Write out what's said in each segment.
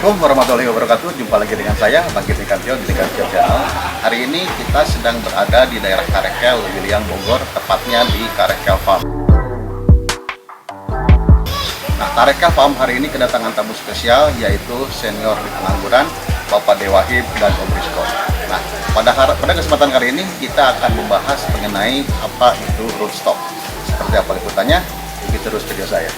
Assalamualaikum warahmatullahi wabarakatuh. Jumpa lagi dengan saya, Bang Kirti Karjo di Karjo Channel. Hari ini kita sedang berada di daerah Karekel, Lewiliang, Bogor, tepatnya di Karekel Farm. Nah, Karekel Farm hari ini kedatangan tamu spesial, yaitu senior di pengangguran, Bapak Dewahib dan Om Rizko. Nah, pada kesempatan kali ini kita akan membahas mengenai apa itu rootstock. Seperti apa liputannya? Ikuti terus video saya.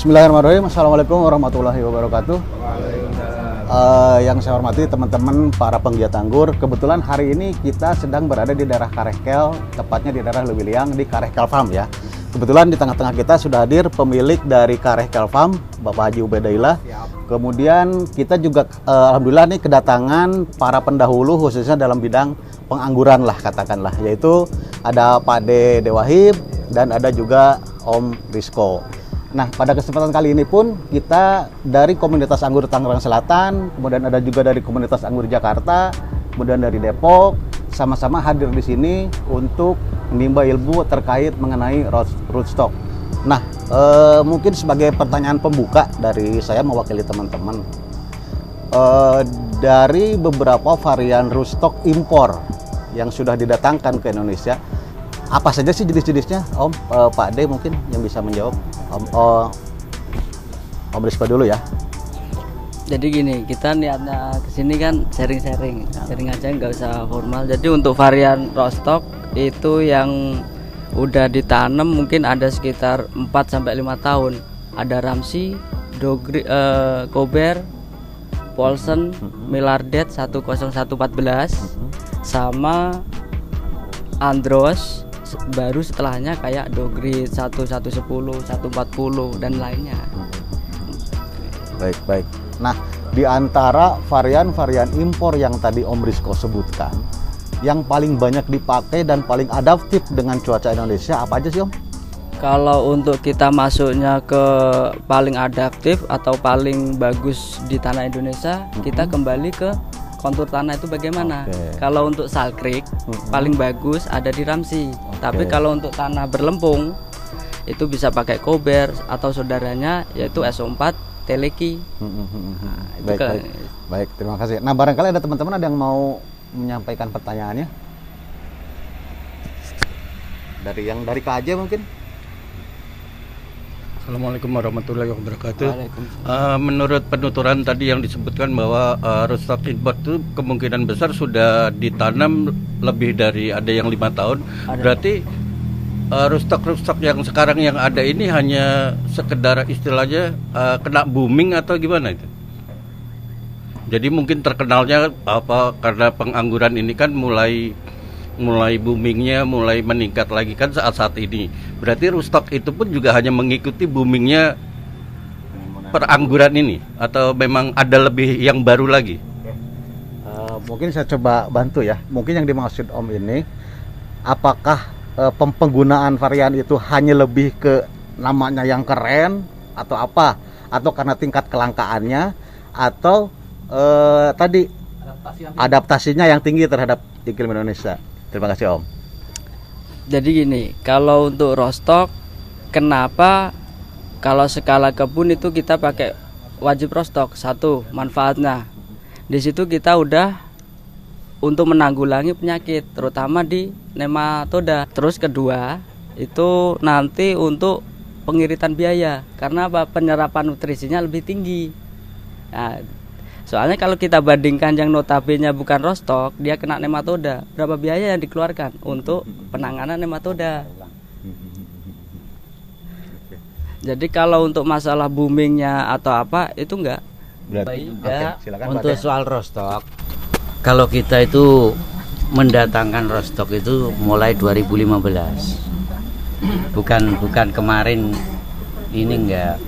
Bismillahirrahmanirrahim. Assalamualaikum warahmatullahi wabarakatuh. Yang saya hormati teman-teman para penggiat anggur, kebetulan hari ini kita sedang berada di daerah Karekel, tepatnya di daerah Lewiliang di Karekel Farm ya. Kebetulan di tengah-tengah kita sudah hadir pemilik dari Karekel Farm, Bapak Haji Ubaidillah. Kemudian kita juga alhamdulillah nih kedatangan para pendahulu khususnya dalam bidang pengangguran lah katakanlah, yaitu ada Pak Dewahib dan ada juga Om Rizko. Nah, pada kesempatan kali ini pun kita dari komunitas anggur Tangerang Selatan, kemudian ada juga dari komunitas anggur Jakarta, kemudian dari Depok, sama-sama hadir di sini untuk menimba ilmu terkait mengenai rootstock. Nah, mungkin sebagai pertanyaan pembuka dari saya mewakili teman-teman, dari beberapa varian rootstock impor yang sudah didatangkan ke Indonesia, apa saja sih jenis-jenisnya, Om? Pak D mungkin yang bisa menjawab. Om Rizko dulu ya. Jadi gini, kita niatnya kesini kan sharing aja, nggak usah formal. Jadi untuk varian rootstock itu yang udah ditanam mungkin ada sekitar 4-5 tahun. Ada Ramsey, Kober, Paulsen, Millardet 10114, sama Andros. Baru setelahnya kayak Dogrid 1110, 140 dan lainnya. Baik. Nah, di antara varian-varian impor yang tadi Om Rizko sebutkan, yang paling banyak dipakai dan paling adaptif dengan cuaca Indonesia apa aja sih, Om? Kalau untuk kita masuknya ke paling adaptif atau paling bagus di tanah Indonesia, kita kembali ke kontur tanah itu bagaimana. Kalau untuk salkrik paling bagus ada di Ramsey. Tapi kalau untuk tanah berlempung itu bisa pakai Kober atau saudaranya yaitu SO4 Teleki. Baik, terima kasih. Nah, barangkali ada teman-teman ada yang mau menyampaikan pertanyaannya dari KJ mungkin. Assalamualaikum warahmatullahi wabarakatuh. Menurut penuturan tadi yang disebutkan bahwa rootstock import itu kemungkinan besar sudah ditanam lebih dari ada yang 5 tahun. Berarti rootstock yang sekarang yang ada ini hanya sekedar istilahnya kena booming atau gimana itu? Jadi mungkin terkenalnya karena pengangguran ini kan mulai boomingnya, mulai meningkat lagi kan saat ini. Berarti rootstock itu pun juga hanya mengikuti boomingnya perangguran ini, atau memang ada lebih yang baru lagi? Mungkin saya coba bantu ya. Mungkin yang dimaksud Om ini, apakah penggunaan varian itu hanya lebih ke namanya yang keren atau apa? Atau karena tingkat kelangkaannya, atau tadi adaptasinya yang tinggi terhadap iklim Indonesia? Terima kasih, Om. Jadi gini, kalau untuk rootstock, kenapa kalau skala kebun itu kita pakai wajib rootstock? Satu, manfaatnya di situ kita udah untuk menanggulangi penyakit, terutama di nematoda. Terus kedua, itu nanti untuk pengiritan biaya, karena penyerapan nutrisinya lebih tinggi. Nah, soalnya kalau kita bandingkan yang notabene bukan rootstock, dia kena nematoda, berapa biaya yang dikeluarkan untuk penanganan nematoda. Jadi kalau untuk masalah boomingnya atau apa itu enggak. Silakan, untuk soal rootstock, kalau kita itu mendatangkan rootstock itu mulai 2015, bukan kemarin ini enggak.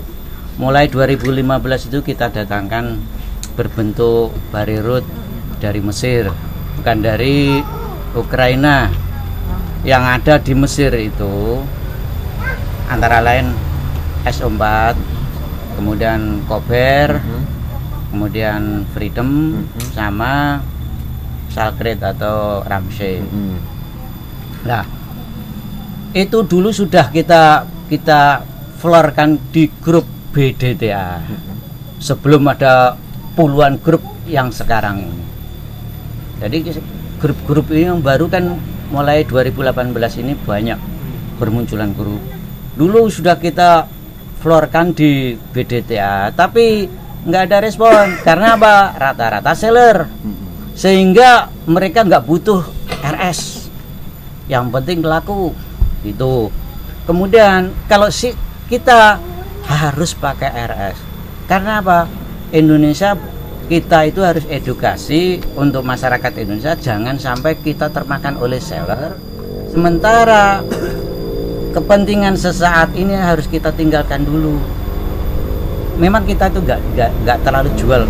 Mulai 2015 itu kita datangkan berbentuk bari root dari Mesir, bukan dari Ukraina. yang ada di Mesir itu antara lain SO4, kemudian Kober, kemudian Freedom, sama Salkret atau Ramsey. Nah, itu dulu sudah kita florkan di grup BDTA sebelum ada puluhan grup yang sekarang ini. Jadi grup-grup ini yang baru kan mulai 2018 ini banyak bermunculan grup. Dulu sudah kita florkan di BDTA, tapi nggak ada respon. Karena apa? Rata-rata seller, sehingga mereka nggak butuh RS. Yang penting laku itu. Kemudian kalau kita harus pakai RS. Karena apa? Indonesia kita itu harus edukasi untuk masyarakat Indonesia, jangan sampai kita termakan oleh seller. Sementara kepentingan sesaat ini harus kita tinggalkan dulu. Memang kita tuh nggak terlalu jual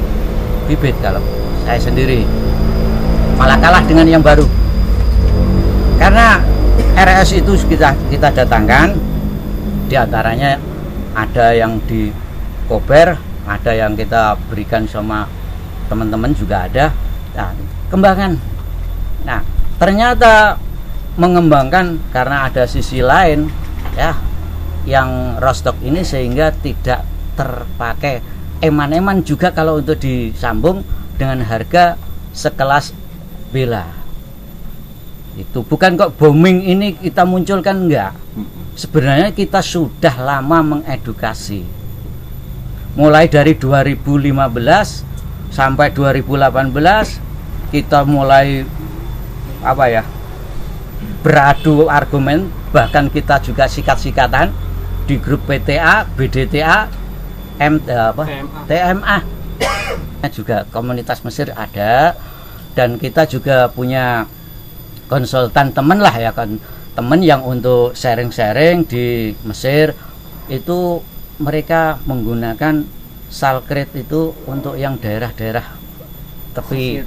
bibit kalau saya sendiri, malah kalah dengan yang baru. Karena RS itu kita datangkan, diantaranya ada yang di Kober, ada yang kita berikan sama teman-teman juga ada. Nah, kembangan. Nah, ternyata mengembangkan karena ada sisi lain ya yang Rostock ini, sehingga tidak terpakai eman-eman juga kalau untuk disambung dengan harga sekelas Bella. Itu bukan kok booming ini kita munculkan, enggak. Sebenarnya kita sudah lama mengedukasi. Mulai dari 2015 sampai 2018 kita mulai beradu argumen, bahkan kita juga sikat-sikatan di grup PTA, BDTA, TMA. Juga komunitas Mesir ada, dan kita juga punya konsultan teman lah ya kan, teman yang untuk sharing-sharing di Mesir itu mereka menggunakan Salkret itu untuk yang daerah-daerah tepi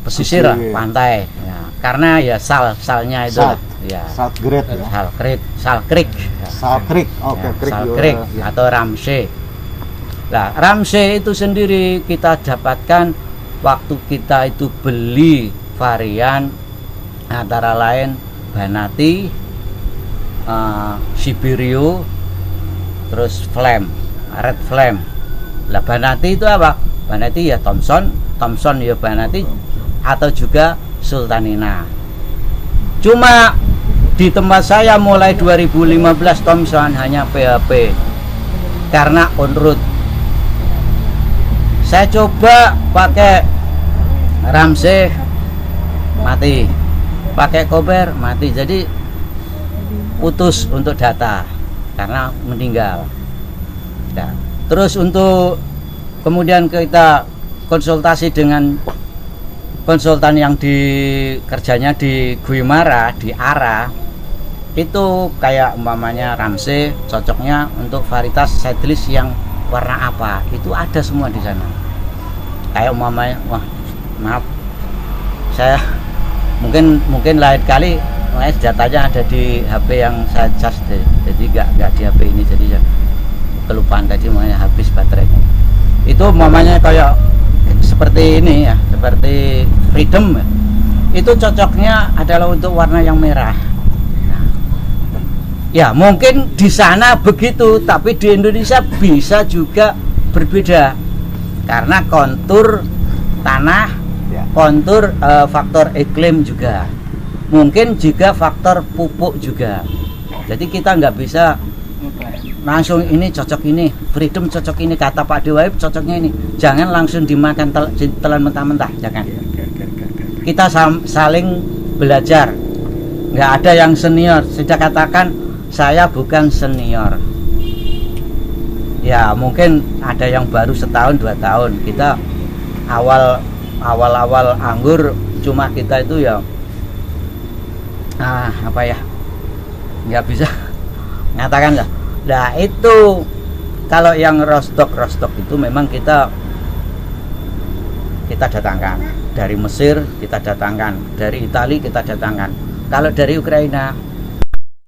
pesisir lah, pantai ya, karena ya salnya itu ya Salkret ya. Salkrik atau Ramsey. Nah, Ramsey itu sendiri kita dapatkan waktu kita itu beli varian antara lain Banati, Sibirio, terus Red Flame. Lah Banati itu apa? Banati ya Thompson ya Banati, atau juga Sultanina. Cuma di tempat saya mulai 2015 Thompson hanya PHP karena on road. Saya coba pakai Ramsey mati, pakai Kober mati, jadi putus untuk data karena meninggal. Nah, terus untuk kemudian kita konsultasi dengan konsultan yang kerjanya di Guimara, di Ara, itu kayak umpamanya Ramsey cocoknya untuk varietas seedless yang warna apa, itu ada semua di sana. Kayak umpamanya, wah maaf, saya mungkin lain kali datanya ada di HP yang saya cas, jadi nggak di HP ini, jadi ya kelupaan tadi makanya habis baterainya. Itu umpamanya kayak seperti ini ya, seperti Freedom ya. Itu cocoknya adalah untuk warna yang merah. Nah, ya mungkin di sana begitu, tapi di Indonesia bisa juga berbeda karena kontur tanah, kontur faktor iklim juga, mungkin juga faktor pupuk juga. Jadi kita nggak bisa langsung ini cocok ini, Freedom cocok ini, kata Pak Dewa cocoknya ini. Jangan langsung dimakan telan mentah-mentah, jangan. Kita saling belajar. Nggak ada yang senior. Saya katakan saya bukan senior. Ya mungkin ada yang baru setahun 2 tahun. Kita awal anggur, cuma kita itu ya nggak bisa ngatakan lah. Nah itu kalau yang Rostock itu memang kita datangkan dari Mesir, kita datangkan dari Italia, kita datangkan Kalau dari Ukraina,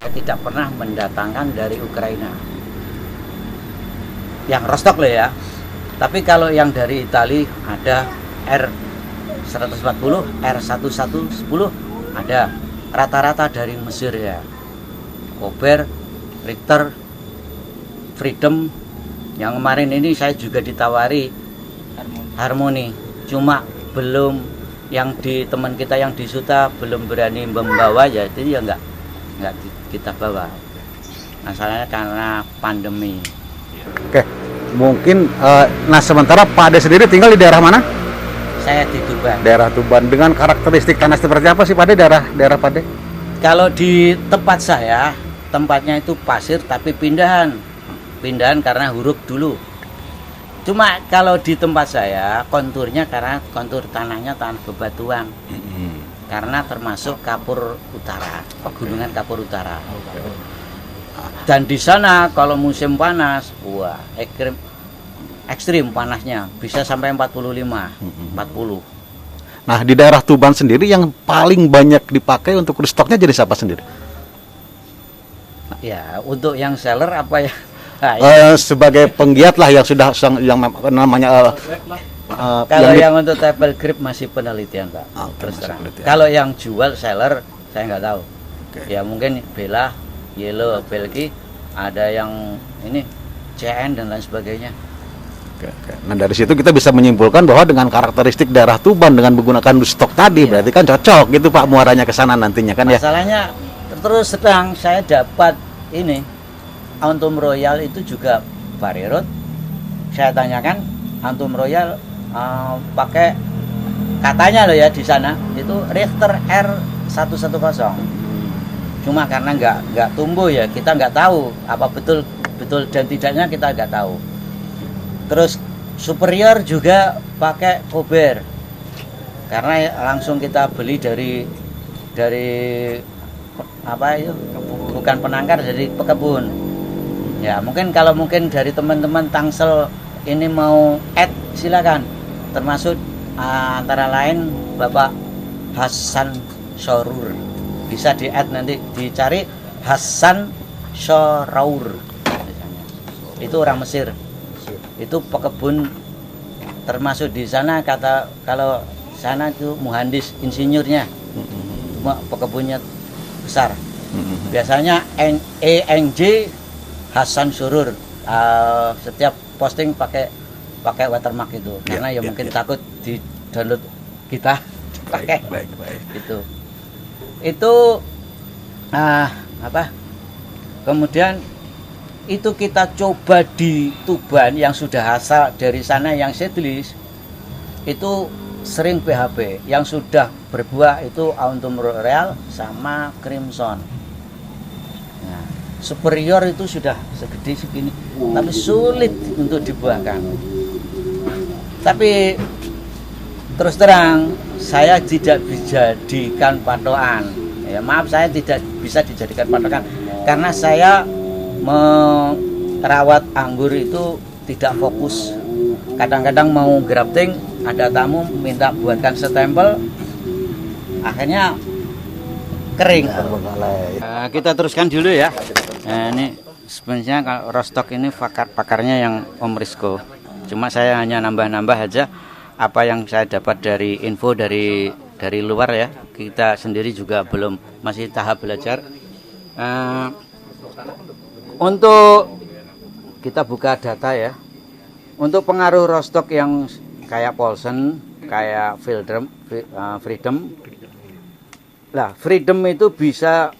saya tidak pernah mendatangkan dari Ukraina. Yang Rostock loh ya. Tapi kalau yang dari Italia ada R140, R1110 ada. Rata-rata dari Mesir ya. Kober, Richter, Freedom. Yang kemarin ini saya juga ditawari Harmony. Cuma belum yang di teman kita yang di Suta belum berani membawa ya, jadi ya nggak kita bawa. Masalahnya karena pandemi. Oke, mungkin nah sementara Pak Ade sendiri tinggal di daerah mana? Saya di Tuban. Daerah Tuban. Dengan karakteristik tanah seperti apa sih Pak Ade, daerah Pak Ade? Kalau di tempat saya, tempatnya itu pasir tapi pindahan karena huruf dulu. Cuma kalau di tempat saya konturnya karena kontur tanahnya tanah bebatuan. Karena termasuk Kapur Utara, pegunungan Kapur Utara. Dan di sana kalau musim panas, wah ekstrim panasnya, bisa sampai 40. Nah, di daerah Tuban sendiri yang paling banyak dipakai untuk rooftoknya jadi siapa sendiri? Ya, untuk yang seller apa ya? Nah, sebagai penggiat lah yang sudah yang namanya kalau yang untuk table grip masih penelitian Pak. Terus terang. Kalau yang jual seller saya nggak tahu. Ya mungkin Bella, Yellow, Belgi, ada yang ini CN dan lain sebagainya. Nah dari situ kita bisa menyimpulkan bahwa dengan karakteristik daerah Tuban dengan menggunakan stok tadi berarti kan cocok gitu Pak muaranya ke sana nantinya kan ya. Masalahnya terus terang saya dapat ini Antum Royal itu juga Varirut. Saya tanyakan Antum Royal pakai katanya loh ya di sana itu Richter R110. Cuma karena nggak tumbuh ya kita nggak tahu apa betul dan tidaknya kita nggak tahu. Terus Superior juga pakai Kober karena langsung kita beli dari apa itu bukan penangkar dari pekebun. Ya mungkin kalau dari teman-teman Tangsel ini mau add silakan, termasuk antara lain Bapak Hasan Sorur bisa di add nanti dicari Hasan Soraur itu orang Mesir, itu pekebun termasuk di sana kata kalau sana itu muhandis insinyurnya, pekebunnya besar. Biasanya ENJ Hasan Surur setiap posting pakai watermark itu karena ya mungkin takut di download kita pakai itu apa kemudian itu kita coba di Tuban yang sudah asal dari sana yang seedless itu sering PHP, yang sudah berbuah itu Autumn Royal sama Crimson. Superior itu sudah segede segini, tapi sulit untuk dibuahkan. Tapi terus terang, saya tidak dijadikan patokan. Ya, maaf, saya tidak bisa dijadikan patokan karena saya merawat anggur itu tidak fokus. Kadang-kadang mau grafting, ada tamu minta buatkan stempel, akhirnya kering. Kita teruskan dulu ya. Nah, ini sebenarnya kalau Rostock ini pakarnya yang Om Rizko. Cuma saya hanya nambah-nambah aja apa yang saya dapat dari info dari luar ya. Kita sendiri juga masih tahap belajar. Untuk kita buka data ya. Untuk pengaruh Rostock yang kayak Paulsen, kayak Freedom. Lah, Freedom itu bisa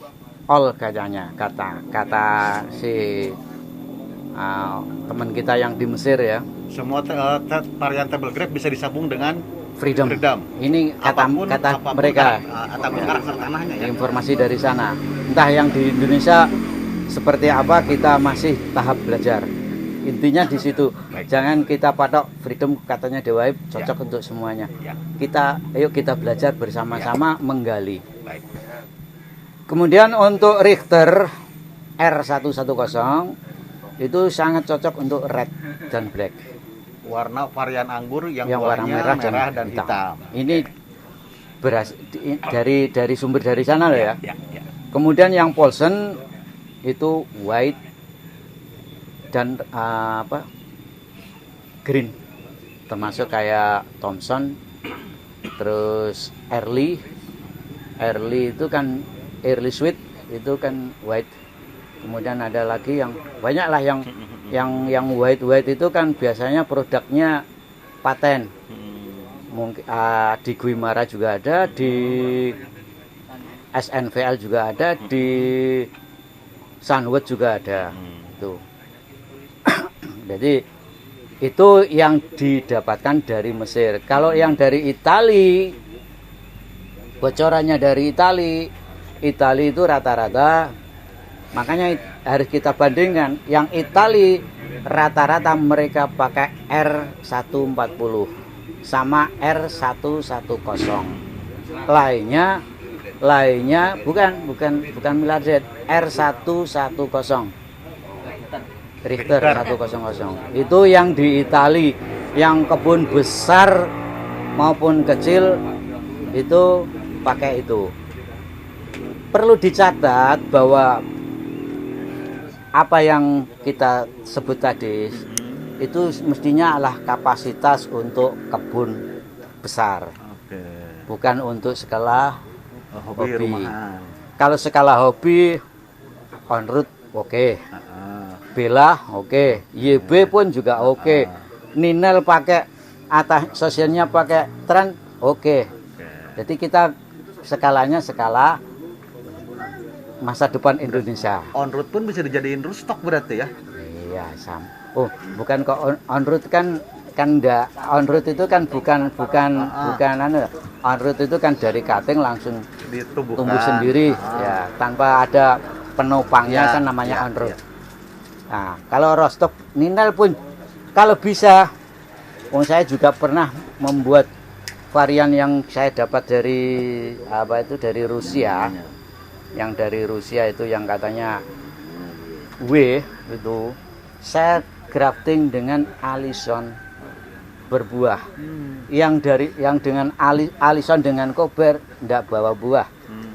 all kayaknya kata si teman kita yang di Mesir ya. Semua varian table grape bisa disambung dengan Freedom. Ini kata mereka. Ataupun karakter tanahnya ya. Informasi dari sana. Entah yang di Indonesia seperti apa kita masih tahap belajar. Intinya di situ. Jangan kita patok Freedom katanya Dewaib cocok untuk semuanya. Ayo kita belajar bersama-sama menggali. Baik. Kemudian untuk Richter R110 itu sangat cocok untuk red dan black. Warna varian anggur yang warna merah dan hitam. Ini dari sumber dari sana loh ya. Ya. Kemudian yang Paulsen itu white dan green, termasuk kayak Thompson, terus early itu kan early sweet itu kan white. Kemudian ada lagi yang banyak lah yang white itu kan biasanya produknya paten. Mungkin di Guimara juga ada, di SNVL juga ada, di Sunwood juga ada. Itu. Jadi itu yang didapatkan dari Mesir. Kalau yang dari Itali, bocorannya dari Itali itu rata-rata, makanya harus kita bandingkan. Yang Itali rata-rata mereka pakai R140 sama R110. Lainnya bukan Miller Z, R110. Richter 100. Itu yang di Itali, yang kebun besar maupun kecil itu pakai itu. Perlu dicatat bahwa apa yang kita sebut tadi itu mestinya adalah kapasitas untuk kebun besar, bukan untuk skala hobi. Kalau skala hobi, on road oke. Bella oke. YB pun juga oke. Ninel pakai atas sosialnya pakai Trend oke. Jadi kita skalanya skala masa depan Indonesia. On road pun bisa dijadiin rootstock berarti ya? Iya, Sam. Oh, bukan kok on road kan enggak. On road itu kan bukan anu. On road itu kan dari cutting langsung tumbuh sendiri ya, tanpa ada penopangnya kan namanya on road. Nah, kalau rostock Ninel pun kalau bisa, saya juga pernah membuat varian yang saya dapat dari Rusia. Yang dari Rusia itu yang katanya W itu saya grafting dengan Alison berbuah. Yang dengan Alison dengan Kober enggak bawa buah,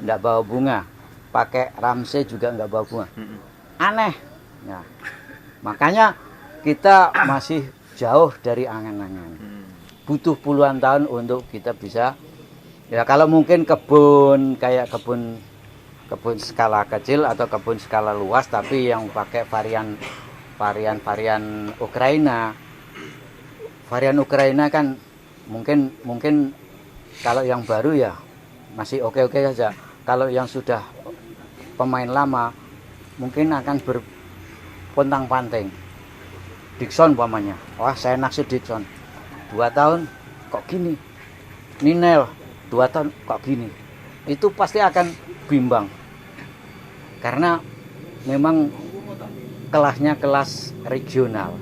enggak bawa bunga. Pakai Ramsey juga enggak bawa bunga. Aneh. Nah, makanya kita masih jauh dari angan-angan. Butuh puluhan tahun untuk kita bisa, ya kalau mungkin kebun skala kecil atau kebun skala luas, tapi yang pakai varian Ukraina. Varian Ukraina kan mungkin kalau yang baru ya masih oke-oke saja. Kalau yang sudah pemain lama mungkin akan pontang-panting. Dixon umpamanya, wah saya naksir Dixon. 2 tahun kok gini. Ninel 2 tahun kok gini. Itu pasti akan bimbang. Karena memang kelasnya kelas regional.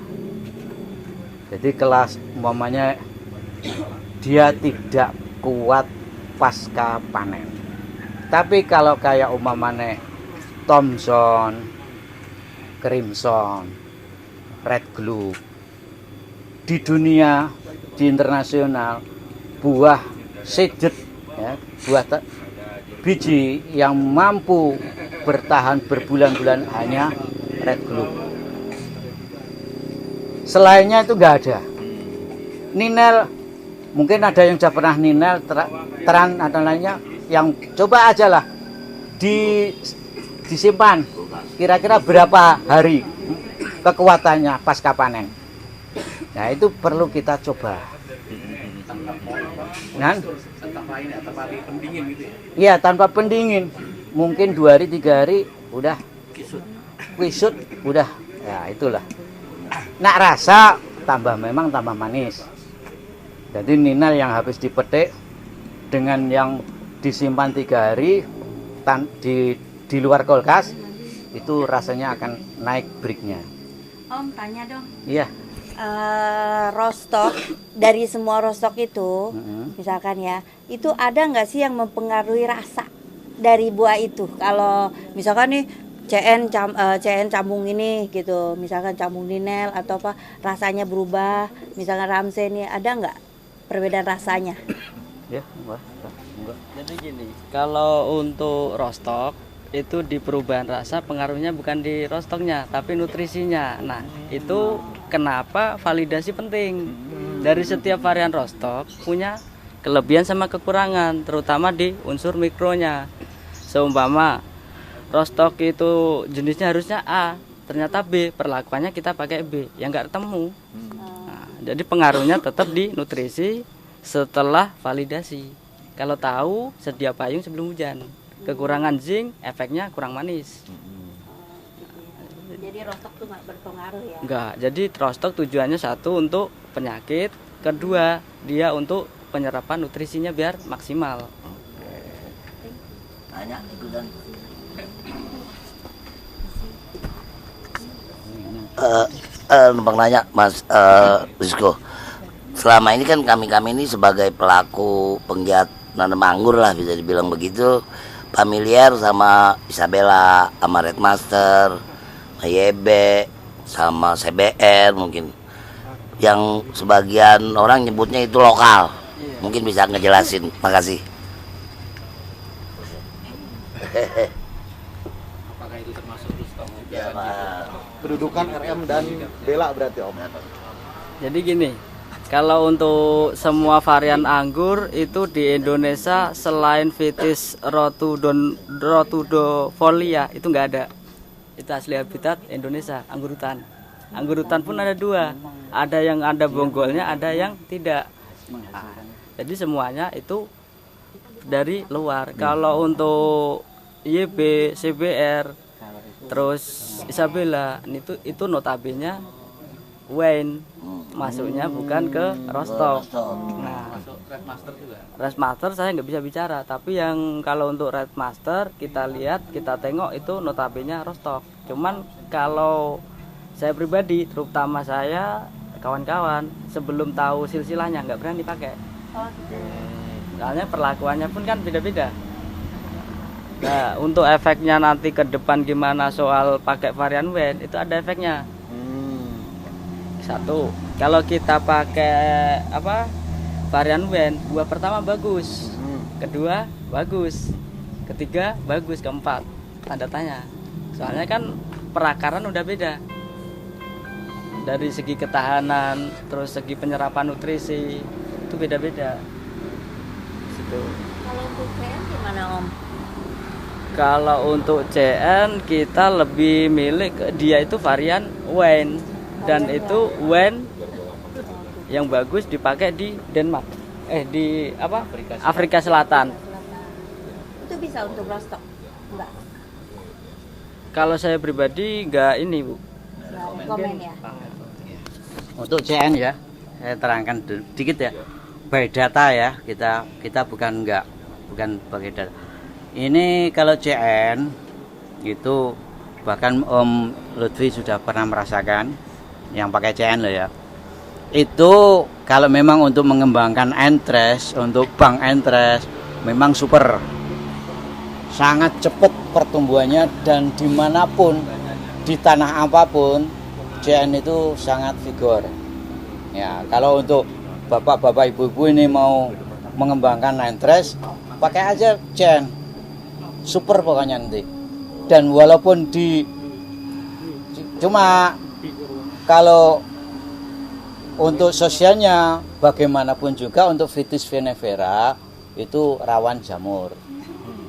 Jadi kelas umpamanya dia tidak kuat pasca panen. Tapi kalau kayak umpamanya Thompson, Crimson, Red Globe, di dunia, di internasional, buah seeded, ya, buah biji yang mampu bertahan berbulan-bulan hanya Red Globe. Selainnya itu nggak ada. Ninel, mungkin ada yang sudah pernah Ninel, Tran atau lainnya, yang coba aja lah disimpan kira-kira berapa hari kekuatannya pasca panen. Nah itu perlu kita coba. Tanpa pendingin gitu ya? Iya, tanpa pendingin. Mungkin 2 hari 3 hari udah wisut udah. Ya itulah. Nak rasa memang tambah manis. Jadi Ninel yang habis dipetik dengan yang disimpan 3 hari di luar kulkas itu rasanya akan naik breaknya. Om tanya dong. Iya. Rostock dari semua rostock itu, misalkan ya, itu ada nggak sih yang mempengaruhi rasa dari buah itu? Kalau misalkan nih CN cambung ini gitu, misalkan cambung Ninel atau apa, rasanya berubah. Misalkan Ramsey ini ada nggak perbedaan rasanya? Ya, Jadi gini, kalau untuk roastok itu di perubahan rasa pengaruhnya bukan di roastoknya tapi nutrisinya. Nah, itu kenapa validasi penting. Dari setiap varian roastok punya kelebihan sama kekurangan, terutama di unsur mikronya. Seumpama roastok itu jenisnya harusnya A, ternyata B, perlakuannya kita pakai B, yang nggak ketemu. Nah, jadi pengaruhnya tetap di nutrisi setelah validasi. Kalau tahu sedia payung sebelum hujan. Kekurangan zinc, efeknya kurang manis. Jadi roastok tuh nggak berpengaruh ya? Enggak, jadi roastok tujuannya satu untuk penyakit, kedua dia untuk penyerapan nutrisinya biar maksimal. Tanya ikutan. Numpang nanya Mas Rizko. Selama ini kan kami ini sebagai pelaku penggiat nanam anggur lah, bisa dibilang begitu, familiar sama Isabella, sama Red Master, sama YB, sama CBR mungkin. Yang sebagian orang nyebutnya itu lokal. Mungkin bisa ngejelasin. Makasih. Apakah itu termasuk roastok juga? Ya, Pak. Kedudukan RM dan Bella berarti Om. Jadi gini, kalau untuk semua varian anggur itu di Indonesia selain Vitis rotudofolia itu nggak ada. Itu asli habitat Indonesia, anggur hutan. Anggur hutan pun ada dua, ada yang ada bonggolnya, ada yang tidak. Nah, jadi semuanya itu dari luar. Kalau untuk YB, CBR, terus Isabella, itu notabene wine, masuknya bukan ke roastok. Nah, Red Master juga. Red Master saya nggak bisa bicara, tapi yang kalau untuk Red Master kita lihat, kita tengok itu notabene roastok. Cuman kalau saya pribadi, terutama saya, kawan-kawan, sebelum tahu silsilahnya nggak berani pakai. Soalnya perlakuannya pun kan beda-beda. Nah, untuk efeknya nanti ke depan gimana soal pakai varian wine, itu ada efeknya. Satu, kalau kita pakai varian wine, buah pertama bagus, kedua bagus, ketiga bagus, keempat tanda tanya. Soalnya kan perakaran udah beda. Dari segi ketahanan, terus segi penyerapan nutrisi itu beda-beda. Situ. Kalau untuk CN gimana Om? Kalau untuk CN kita lebih milik dia itu varian wine dan itu wine yang bagus dipakai di Denmark. Di Afrika Selatan. Itu bisa untuk roastok? Enggak. Kalau saya pribadi enggak ini, Bu. Komen ya. Untuk CN ya, saya terangkan sedikit ya. By data ya, kita bukan pakai data. Ini kalau CN itu bahkan Om Lutfi sudah pernah merasakan yang pakai CN loh ya. Itu kalau memang untuk mengembangkan entres, untuk bank entres memang super, sangat cepat pertumbuhannya, dan dimanapun di tanah apapun CN itu sangat vigor. Ya, kalau untuk bapak-bapak ibu-ibu ini mau mengembangkan entres, pakai aja CN, super pokoknya nanti. Dan walaupun cuma kalau untuk sosialnya bagaimanapun juga untuk Vitis vinifera itu rawan jamur.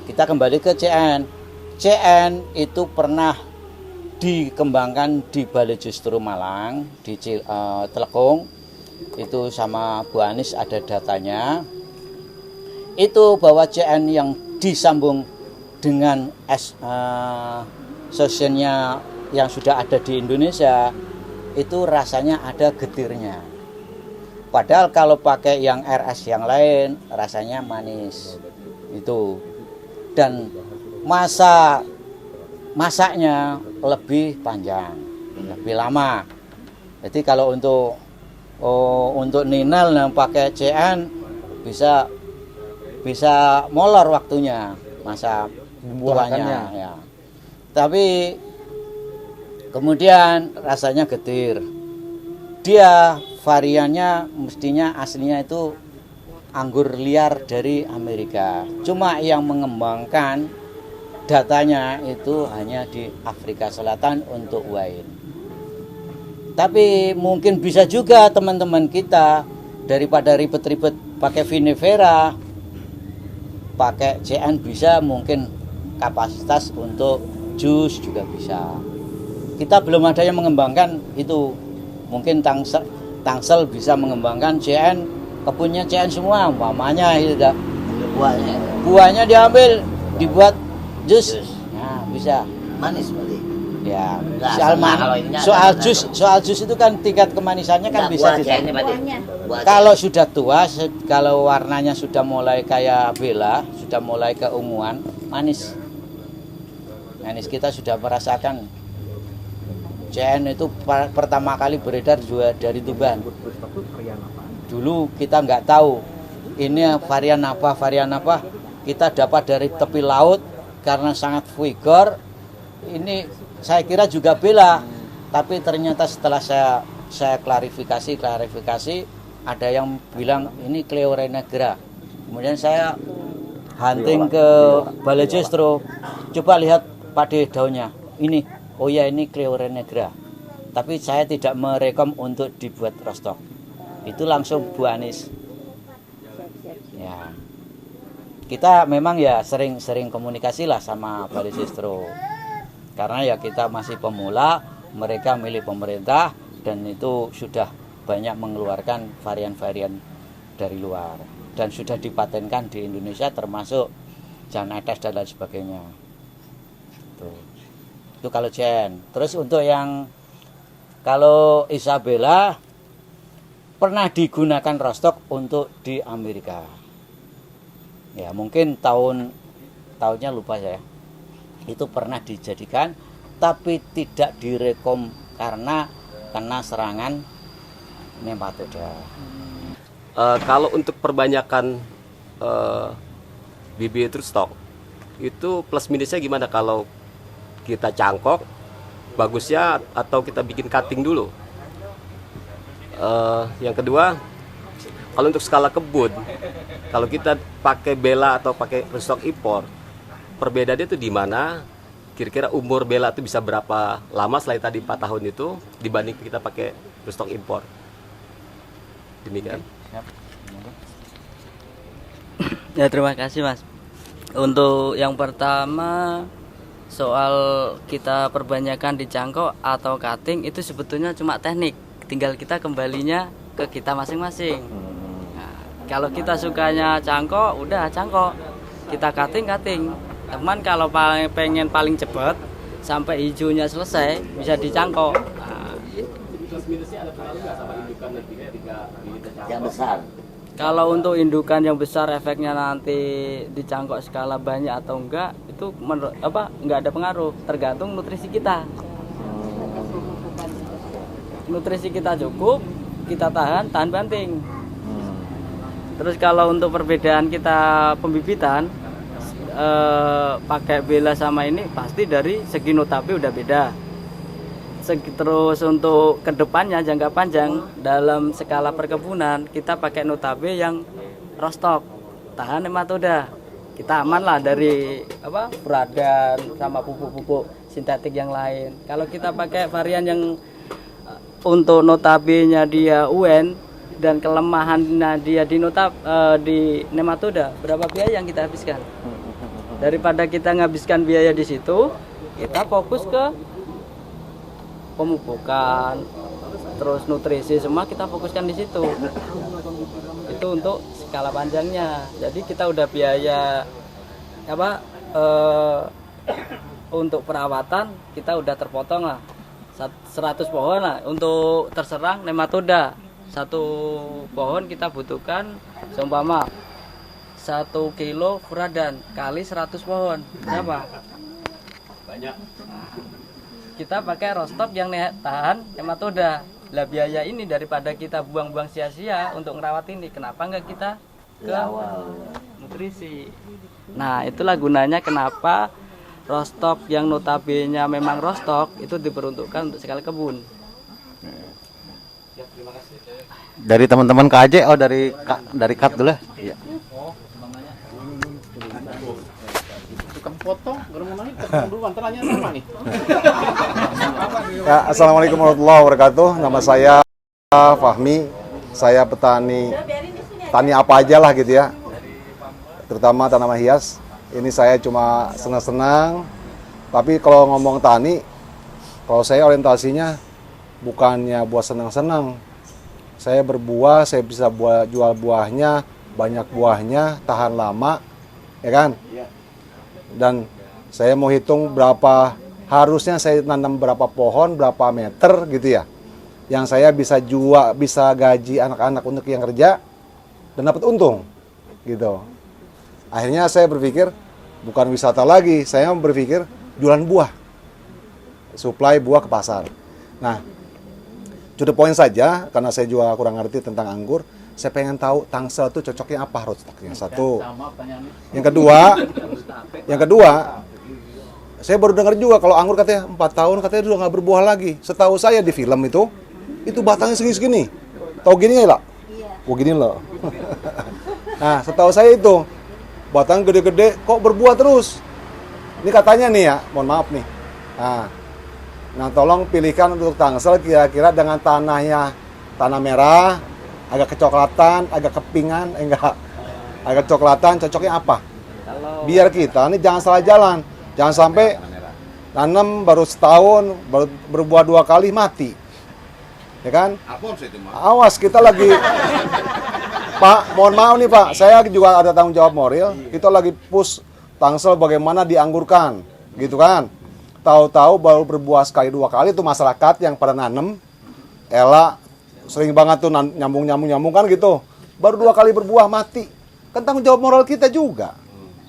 Kita kembali ke CN. CN itu pernah dikembangkan di Balai Justru Malang, di Telekung. Itu sama Bu Anis ada datanya. Itu bahwa CN yang disambung dengan sosialnya yang sudah ada di Indonesia itu rasanya ada getirnya. Padahal kalau pakai yang RS yang lain rasanya manis. Itu. Dan masaknya lebih panjang, lebih lama. Jadi kalau untuk ninal yang pakai CN bisa molor waktunya masa tuanya ya. Tapi kemudian rasanya getir. Dia variannya mestinya aslinya itu anggur liar dari Amerika. Cuma yang mengembangkan datanya itu hanya di Afrika Selatan untuk wine. Tapi mungkin bisa juga teman-teman kita daripada ribet-ribet pakai vinifera, pakai CN bisa, mungkin kapasitas untuk jus juga bisa. Kita belum ada yang mengembangkan itu. Mungkin Tangsel bisa mengembangkan CN, kebunnya CN semua, umpamanya itu dah. Buahnya diambil, dibuat jus. Nah, bisa. Manis berarti. Ya. Nah, Soal jus itu kan tingkat kemanisannya kan bisa Buahnya. kalau sudah tua, kalau warnanya sudah mulai kayak bela, sudah mulai keunguan, manis. Manis, kita sudah merasakan. CN itu pertama kali beredar juga dari Tuban. Dulu kita nggak tahu ini varian apa. Kita dapat dari tepi laut karena sangat vigor. Ini saya kira juga bela, tapi ternyata setelah saya klarifikasi, ada yang bilang ini Cleore Negra. Kemudian saya hunting ke Balai Justru, coba lihat pade daunnya. Oh ya, ini Cleore Negra. Tapi saya tidak merekom untuk dibuat roastok. Itu langsung Bu Anis. Ya. Kita memang ya sering komunikasi lah sama Balai Justru. Karena ya kita masih pemula, mereka milik pemerintah dan itu sudah banyak mengeluarkan varian-varian dari luar dan sudah dipatenkan di Indonesia termasuk Jan Etes dan lain sebagainya. Tuh. Itu kalau Jen. Terus untuk yang kalau Isabella pernah digunakan roastok untuk di Amerika. Ya mungkin tahunnya lupa saya. Itu pernah dijadikan tapi tidak direkom karena kena serangan nematoda. Kalau untuk perbanyakan bibit rootstock itu plus minusnya gimana kalau kita cangkok bagusnya atau kita bikin cutting dulu? Yang kedua, kalau untuk skala kebun, kalau kita pakai bela atau pakai rootstock impor, perbedaannya itu di mana? Kira-kira umur bela itu bisa berapa lama selain tadi 4 tahun itu dibanding kita pakai rootstock impor? Demikian. Ya, terima kasih Mas. Untuk yang pertama soal kita perbanyakan di cangkok atau cutting itu sebetulnya cuma teknik, tinggal kita kembalinya ke kita masing-masing. Nah, kalau kita sukanya cangkok, udah cangkok, kita cutting. Teman kalau pengen paling cepat sampai hijaunya selesai bisa dicangkok. Nah, Yang besar. kalau untuk indukan yang besar efeknya nanti dicangkok skala banyak atau enggak itu enggak ada pengaruh, tergantung nutrisi kita. Nutrisi kita cukup, kita tahan banting. Terus kalau untuk perbedaan kita pembibitan pakai bela sama ini pasti dari segi notabe udah beda. Terus untuk kedepannya jangka panjang dalam skala perkebunan kita pakai notabe yang roastok, tahan nematoda, kita aman lah dari peradan sama pupuk-pupuk sintetik yang lain. Kalau kita pakai varian yang untuk notabenya dia UN dan kelemahannya dia di nematoda, berapa biaya yang kita habiskan? Daripada kita nghabiskan biaya di situ, kita fokus ke pemupukan, terus nutrisi semua kita fokuskan di situ. Itu untuk skala panjangnya. Jadi kita udah biaya untuk perawatan kita udah terpotong lah 100 pohon lah untuk terserang nematoda. Satu pohon kita butuhkan seumpama 1 kilo furadan kali 100 pohon berapa? Banyak. Kita pakai roastok yang tahan nematoda. Lah biaya ini daripada kita buang-buang sia-sia untuk ngerawat ini, kenapa enggak kita ke nutrisi? Nah, itulah gunanya kenapa roastok yang notabene memang roastok itu diperuntukkan untuk skala kebun. Dari teman-teman KJ, dari Kat dulu ya. Iya. Ya, Assalamualaikum warahmatullahi wabarakatuh. Nama saya Fahmi. Saya petani apa aja lah gitu ya. Terutama tanaman hias. Ini saya cuma senang-senang. Tapi kalau ngomong tani, kalau saya orientasinya bukannya buat senang-senang. Saya berbuah, saya bisa jual buahnya, banyak buahnya, tahan lama, ya kan? Dan saya mau hitung harusnya saya nanam berapa pohon, berapa meter gitu ya. Yang saya bisa jual, bisa gaji anak-anak untuk yang kerja dan dapat untung gitu. Akhirnya saya berpikir bukan wisata lagi, saya berpikir jualan buah. Suplai buah ke pasar. Nah, to the point saja, karena saya juga kurang ngerti tentang anggur, saya pengen tahu Tangsel itu cocoknya apa rootstocknya. Satu. Yang kedua, saya baru dengar juga kalau anggur katanya 4 tahun katanya udah nggak berbuah lagi. Setahu saya di film itu batangnya segini-segini. Tahu gini nggak, lah? Oh gini loh. Nah, setahu saya itu batang gede-gede kok berbuah terus. Ini katanya nih ya, mohon maaf nih. Nah, tolong pilihkan untuk Tangsel kira-kira dengan tanah merah, agak kecoklatan, agak kepingan, agak kecoklatan, cocoknya apa? Biar kita ini jangan salah jalan, jangan sampai nanam baru setahun, baru berbuah 2 kali mati, ya kan? Awas kita lagi, Pak, mohon maaf nih Pak, saya juga ada tanggung jawab moral, kita lagi push Tangsel bagaimana dianggurkan, gitu kan? Tahu-tahu baru berbuah sekali 2 kali itu masyarakat yang pada nanem, sering banget tuh nyambung kan gitu. Baru 2 kali berbuah mati. Kan tanggung jawab moral kita juga.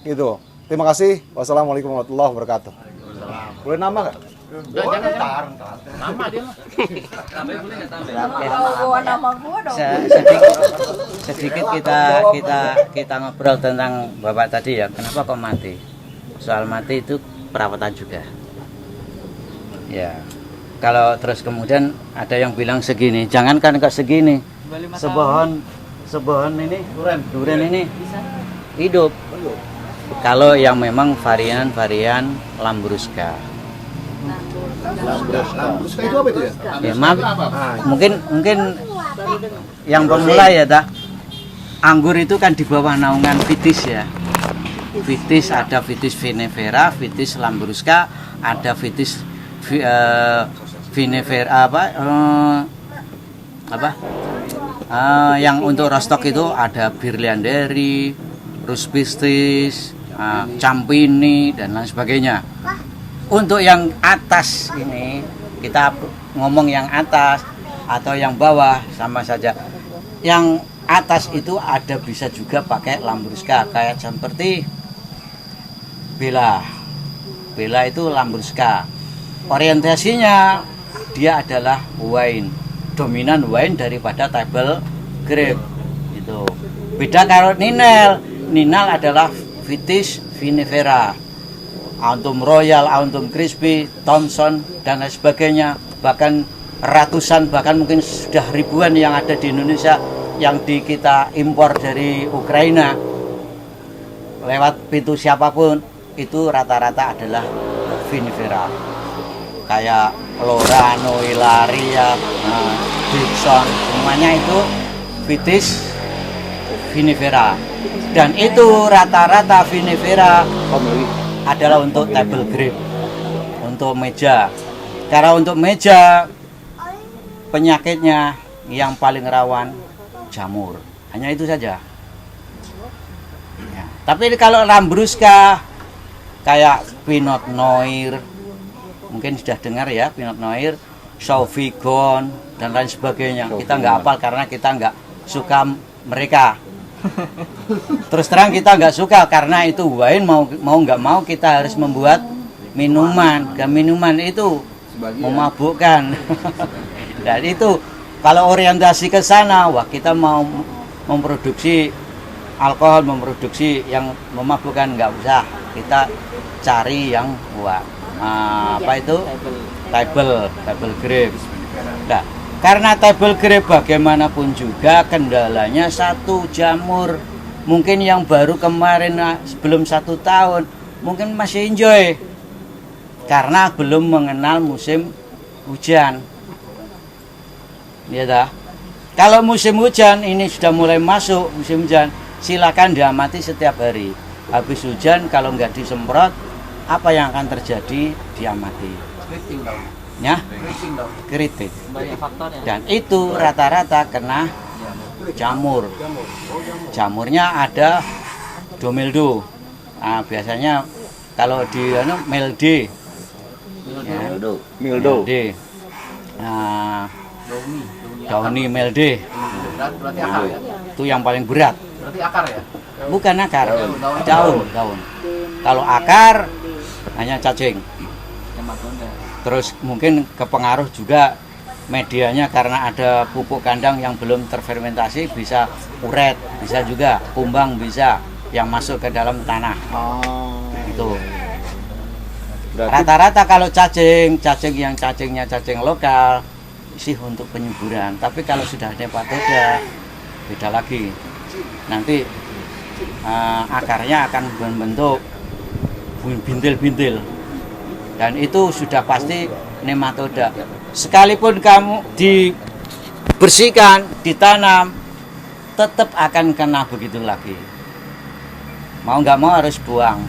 Gitu. Terima kasih. Wassalamualaikum warahmatullahi wabarakatuh. Boleh nama nggak? Nama dia mah. Sedikit kita ngobrol tentang Bapak tadi ya. Kenapa kok mati? Soal mati itu perawatan juga. Ya, kalau terus kemudian ada yang bilang segini, jangankan kok segini, sebohon ini, durian ini hidup. Kalau yang memang varian Lambrusca. Lambrusca itu apa itu ya? Ya, mungkin yang pemula ya tak. Anggur itu kan di bawah naungan Vitis ya. Vitis ada Vitis vinifera, Vitis Lambrusca, ada Vitis vinifera yang untuk rostock itu ada Birlianderi, Ruspistis, Campini dan lain sebagainya. Untuk yang atas ini kita ngomong yang atas atau yang bawah sama saja. Yang atas itu ada bisa juga pakai Lambrusca kayak seperti Bella itu Lambrusca. Orientasinya dia adalah wine, dominan wine daripada table grape gitu. Beda kalau Ninal adalah Vitis vinifera, Autumn Royal, Autumn Crispy, Thompson dan lain sebagainya. Bahkan ratusan, bahkan mungkin sudah ribuan yang ada di Indonesia yang kita impor dari Ukraina lewat pintu siapapun itu rata-rata adalah vinifera. Kayak Lorano, Ilaria, Dixon, semuanya itu Vitis vinifera. Dan itu rata-rata vinifera adalah untuk table grape, untuk meja. Karena untuk meja penyakitnya yang paling rawan jamur. Hanya itu saja. Ya. Tapi kalau Lambrusca kayak Pinot Noir, mungkin sudah dengar ya, Pinot Noir, Sauvignon dan lain sebagainya. Kita nggak hafal karena kita nggak suka mereka. Terus terang kita nggak suka karena itu wine, mau nggak mau kita harus membuat minuman. Dan minuman itu memabukkan. Dan itu kalau orientasi ke sana, wah kita mau memproduksi alkohol, memproduksi yang memabukkan, nggak usah. Kita cari yang apa itu table grape. Nah, Karena table grape bagaimanapun juga kendalanya satu jamur. Mungkin yang baru kemarin sebelum 1 tahun mungkin masih enjoy karena belum mengenal musim hujan. Ya dah. Kalau musim hujan ini sudah mulai masuk musim hujan, silakan diamati setiap hari. Habis hujan kalau nggak disemprot, apa yang akan terjadi diamati. Ya, keriting. Dan itu rata-rata kena jamur. Jamurnya ada domildo. Nah, biasanya kalau di milde. Ya, mildo. Nah, dauni milde. Itu yang paling berat. Berarti akar ya? Bukan akar, daun. Kalau akar hanya cacing. Terus mungkin kepengaruh juga medianya karena ada pupuk kandang yang belum terfermentasi, bisa uret, bisa juga kumbang, bisa yang masuk ke dalam tanah. Itu. Rata-rata kalau cacing yang cacingnya cacing lokal sih untuk penyuburan. Tapi kalau sudah nematoda beda lagi. Nanti akarnya akan membentuk bintil-bintil. Dan itu sudah pasti nematoda. Sekalipun kamu dibersihkan, ditanam, tetap akan kena begitu lagi. Mau nggak mau harus buang.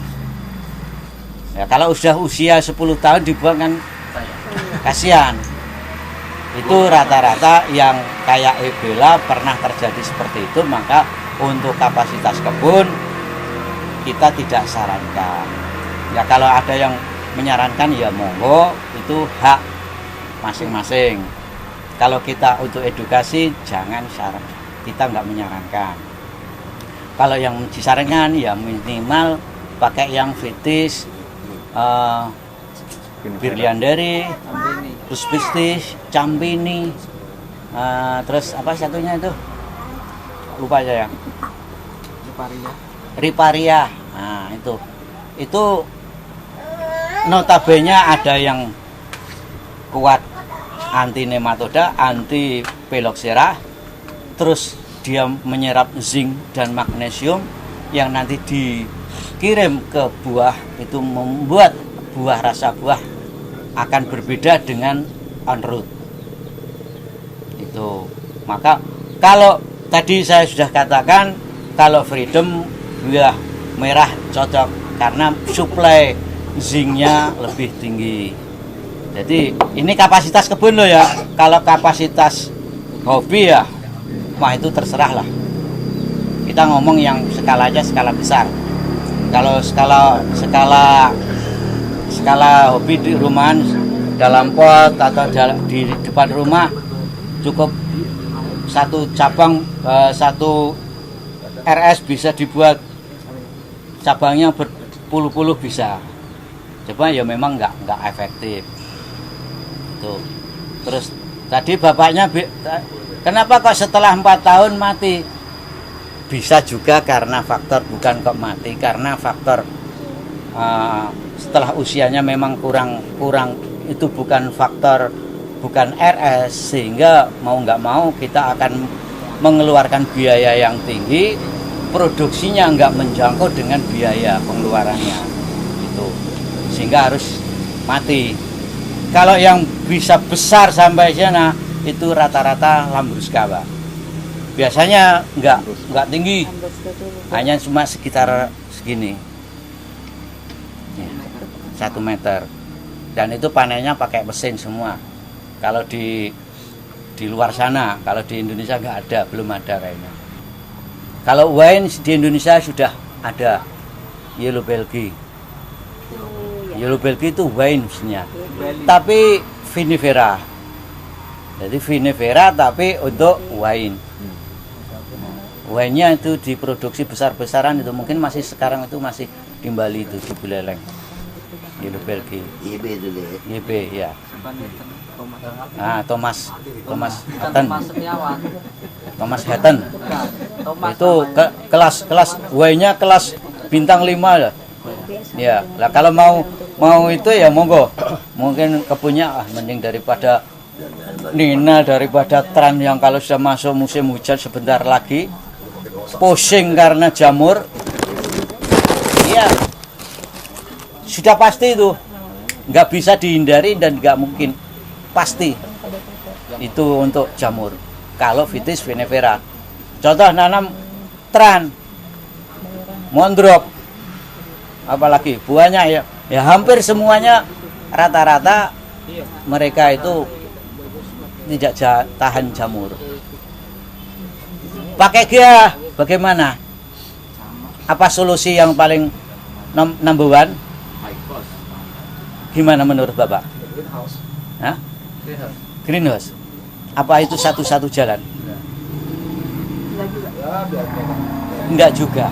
Ya, kalau sudah usia 10 tahun dibuang kan kasihan. Itu rata-rata yang kayak Ebela pernah terjadi seperti itu, maka untuk kapasitas kebun kita tidak sarankan. Ya kalau ada yang menyarankan ya monggo, itu hak masing-masing. Kalau kita untuk edukasi jangan saran, kita nggak menyarankan. Kalau yang disarankan ya minimal pakai yang vitis, Birlianderi, Puspis, Campini, terus apa satunya itu? Lupa saya. Riparia. Nah, itu notabene ada yang kuat anti nematoda, anti Phylloxera, terus dia menyerap zinc dan magnesium yang nanti dikirim ke buah, itu membuat rasa buah akan berbeda dengan on root. Itu. Maka kalau tadi saya sudah katakan kalau Freedom buah merah cocok karena suplai zincnya lebih tinggi. Jadi ini kapasitas kebun loh ya. Kalau kapasitas hobi ya, wah itu terserah lah. Kita ngomong yang skalanya skala besar. Kalau skala hobi di rumahan dalam pot atau di depan rumah cukup satu cabang, satu RS bisa dibuat cabangnya berpuluh-puluh bisa. Coba ya memang nggak efektif. Tuh. Terus tadi bapaknya kenapa kok setelah 4 tahun mati? Bisa juga karena faktor, bukan kok mati, karena faktor setelah usianya memang kurang itu bukan faktor, bukan RS, sehingga mau nggak mau kita akan mengeluarkan biaya yang tinggi, produksinya nggak menjangkau dengan biaya pengeluarannya itu, sehingga harus mati. Kalau yang bisa besar sampai sana itu rata-rata Lambrusca, Pak. Biasanya nggak tinggi, hanya cuma sekitar segini, ya, 1 meter. Dan itu panennya pakai mesin semua. Kalau di luar sana, kalau di Indonesia nggak ada, belum ada kayaknya. Kalau wine di Indonesia sudah ada, Yellow Belgique. Yellow Belgique itu wine sebenarnya, tapi vinifera. Jadi vinifera tapi untuk wine. Wine-nya itu diproduksi besar-besaran itu mungkin masih sekarang itu masih di Bali itu di Buleleng. Yellow Belgique. YB itu deh. YB ya. Thomas Hatton. Itu kelas wine-nya kelas bintang 5 lah. Ya, lah kalau mau itu ya monggo. Mungkin kebunnya mending daripada Nina daripada tren yang kalau sudah masuk musim hujan sebentar lagi pusing karena jamur. Iya, sudah pasti itu, nggak bisa dihindari dan nggak mungkin, pasti itu untuk jamur. Kalau Vitis vinifera, contoh nanam tran, mondrop, apalagi buahnya ya hampir semuanya rata-rata mereka itu tidak tahan jamur. Pakai GA bagaimana? Apa solusi yang paling number one? Gimana menurut Bapak? Hah? Greenhouse. Apa itu satu-satu jalan? Enggak juga.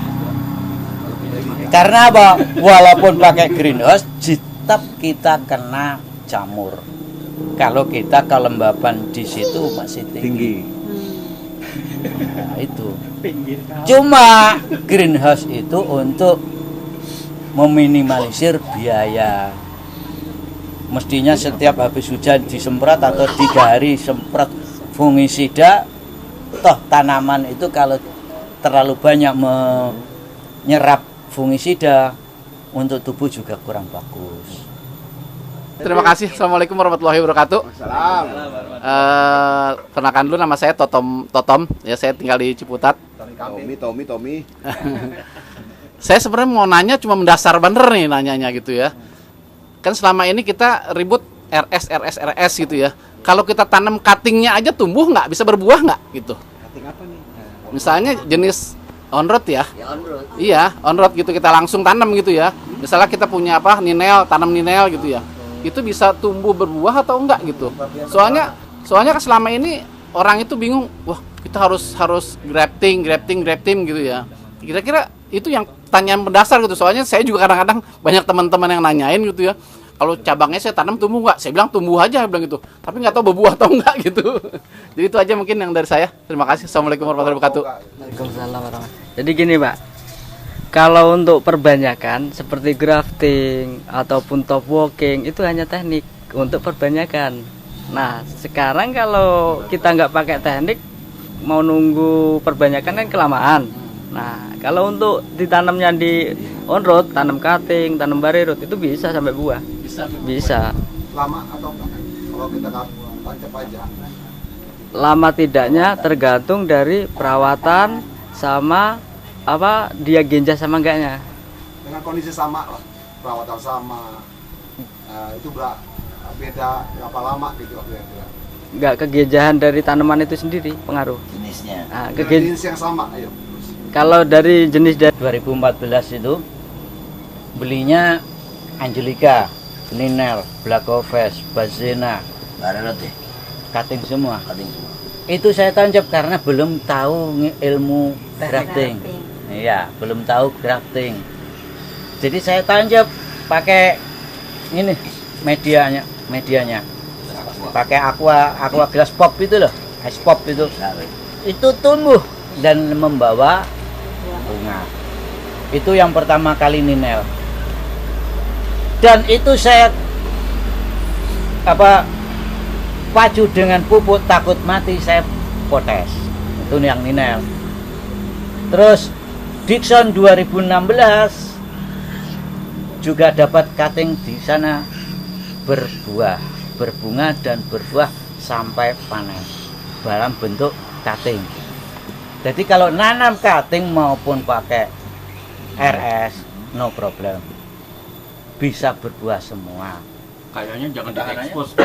Karena apa? Walaupun pakai greenhouse, tetap kita kena jamur. Kalau kita kelembapan di situ masih tinggi. Nah, itu. Cuma greenhouse itu untuk meminimalisir biaya. Mestinya setiap habis hujan disemprot atau 3 hari semprot fungisida. Toh tanaman itu kalau terlalu banyak menyerap fungisida untuk tubuh juga kurang bagus. Terima kasih. Assalamualaikum warahmatullahi wabarakatuh. Perkenalkan dulu, nama saya Totom. Ya, saya tinggal di Ciputat. Tommy. Saya sebenarnya mau nanya, cuma mendasar bener nih nanyanya gitu ya. Kan selama ini kita ribut RS gitu ya. Kalau kita tanam cuttingnya aja tumbuh nggak, bisa berbuah nggak gitu? Cutting apa nih? Misalnya jenis on-road ya. Iya, on-road gitu, kita langsung tanam gitu ya. Misalnya kita punya ninel, tanam ninel gitu ya. Itu bisa tumbuh berbuah atau enggak gitu. Soalnya kan selama ini orang itu bingung, wah kita harus grafting gitu ya. Kira-kira itu yang tanyaan mendasar gitu. Soalnya saya juga kadang-kadang banyak teman-teman yang nanyain gitu ya. Kalau cabangnya saya tanam tumbuh nggak? Saya bilang tumbuh aja, bilang gitu. Tapi nggak tahu berbuah atau enggak gitu. Jadi itu aja mungkin yang dari saya. Terima kasih. Assalamualaikum warahmatullahi wabarakatuh. Waalaikumsalam warahmatullahi. Jadi gini Pak, kalau untuk perbanyakan seperti grafting ataupun top walking itu hanya teknik untuk perbanyakan. Nah sekarang kalau kita nggak pakai teknik, mau nunggu perbanyakan kan kelamaan. Nah kalau untuk ditanamnya di on road, tanam cutting, tanam barrel root itu bisa sampai buah. Bisa. Lama atau enggak? Kalau kita tancap aja. Lama tidaknya tergantung dari perawatan sama dia genjah sama enggaknya. Dengan kondisi sama lah, perawatan sama, itu beda berapa lama gitu kira-kira? Enggak, kegenjahan dari tanaman itu sendiri pengaruh. Jenisnya. Nah, Jenis yang sama, ayo. Kalau dari jenis 2014 itu belinya Angelica, Ninel, Black Ovest, Bazena, Barelot ya? cutting semua. Itu saya tancap karena belum tahu ilmu grafting. Iya, belum tahu grafting. Jadi saya tancap pakai ini medianya. Pakai aqua glass pop itu loh, ice pop itu. Itu tumbuh dan membawa bunga. Itu yang pertama kali Ninel. Dan itu saya pacu dengan pupuk takut mati, saya potes. Itu yang Ninel. Terus Dixon 2016 juga dapat cutting di sana, berbunga dan berbuah sampai panen dalam bentuk cutting. Jadi kalau nanam cutting maupun pakai RS no problem, bisa berbuah semua. Kayaknya jangan diekspos.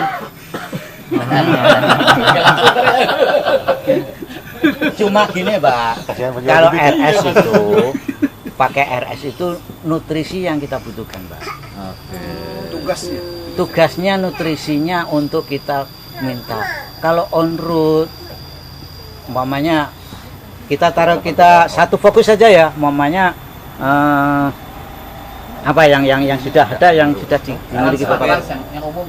Cuma gini Pak, kalau RS itu pakai RS itu nutrisi yang kita butuhkan Pak. Tugasnya nutrisinya untuk kita minta. Kalau on road, umpamanya kita satu fokus saja ya, umpamanya yang sudah ada, yang sudah dimiliki Bapak. Yang umum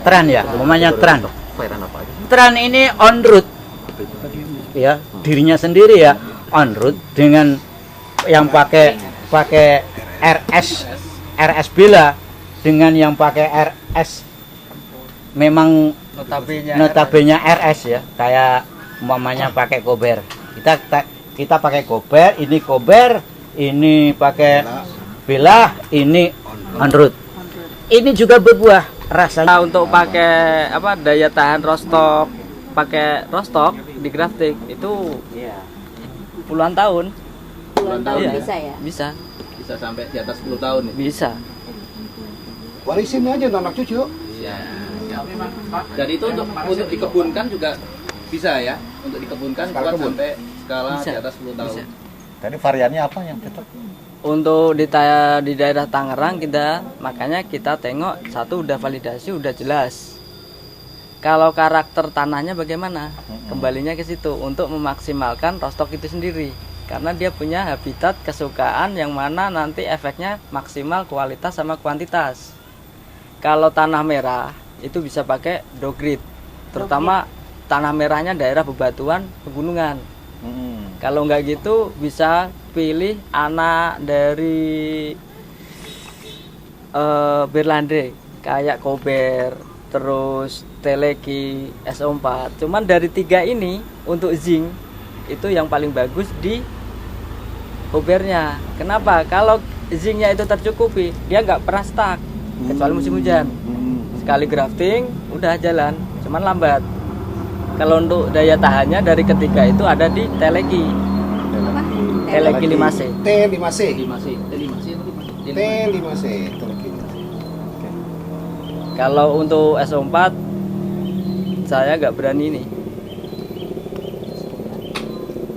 Tran ya, umpamanya Tran ini on road. Ya, dirinya sendiri ya on road dengan yang pakai RS Bela dengan yang pakai RS memang notabene RS ya, kayak umpamanya pakai kober. Kita pakai kober, ini pakai Bella, ini on road. Ini juga berbuah rasanya. Nah, untuk pakai daya tahan rostok, pakai rostok di grafting itu puluhan tahun. Puluhan tahun Iya. bisa ya? Bisa. Bisa sampai di atas 10 tahun nih. Bisa. Warisin aja untuk anak cucu. Iya. Dan itu untuk dikebunkan juga bisa ya, untuk dikebunkan Skala buat kebun. sampai skala Bisa. di atas 10 tahun. Bisa. Tadi variannya apa yang cocok? Untuk di daerah Tangerang makanya kita tengok satu udah validasi udah jelas. Kalau karakter tanahnya bagaimana? Kembalinya ke situ untuk memaksimalkan rostok itu sendiri. Karena dia punya habitat kesukaan yang mana nanti efeknya maksimal kualitas sama kuantitas. Kalau tanah merah itu bisa pakai dogrit, terutama tanah merahnya daerah bebatuan pegunungan. Kalau nggak gitu bisa pilih anak dari Berlande kayak Kober, terus Teleki, SO4. Cuman dari 3 ini untuk zinc itu yang paling bagus di Kobernya. Kenapa? Kalau zincnya itu tercukupi, dia nggak pernah stuck kecuali musim hujan. Sekali grafting udah jalan, cuman lambat. Kalau untuk daya tahannya dari ketiga itu ada di Teleki. Teleki 5C. T5C. T5C. Kalau untuk SO4 saya nggak berani nih.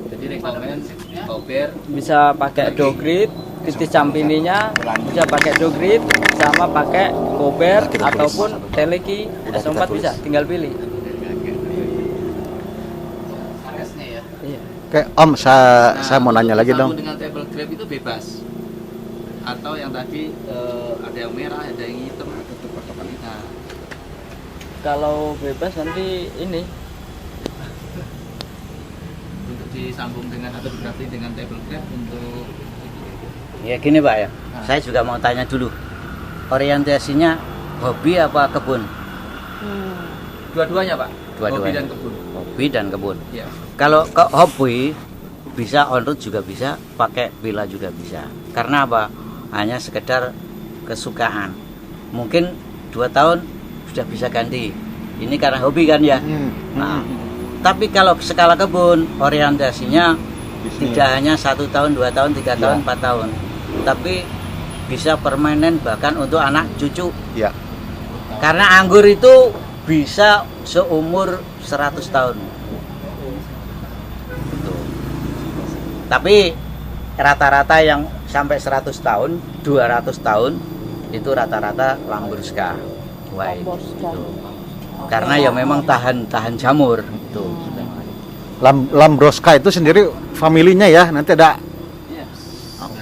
Jadi rekomen kober Bisa pakai dogrit, titis campininya bisa pakai dogrit sama pakai kober ataupun teleki. S4 bisa, tinggal pilih. RS-nya ya. Iya. Oke, Om, saya mau nanya lagi dong. Dengan table grape itu bebas. Atau yang tadi ada yang merah, ada yang hitam. Nah, Kalau bebas nanti ini untuk disambung dengan atau digrafting dengan table grape untuk Ya gini Pak ya, saya juga mau tanya dulu. Orientasinya hobi apa kebun? dua-duanya Pak. Dua-duanya. Hobi dan kebun. Hobi dan kebun. Ya. Kalau ke hobi bisa on road juga bisa, pakai Bella juga bisa. Karena apa? Hanya sekedar kesukaan. Mungkin 2 tahun sudah bisa ganti. Ini karena hobi kan ya. Nah, tapi kalau skala kebun orientasinya tidak hanya 1 tahun, 2 tahun, 3 tahun, 4 tahun, tapi bisa permanen bahkan untuk anak cucu. Ya. Karena anggur itu bisa seumur 100 tahun. Gitu. Tapi rata-rata yang sampai 100 tahun, 200 tahun itu rata-rata Lambrusca white. Gitu. Karena ya memang tahan jamur gitu. Lambrusca itu sendiri familinya ya, nanti ada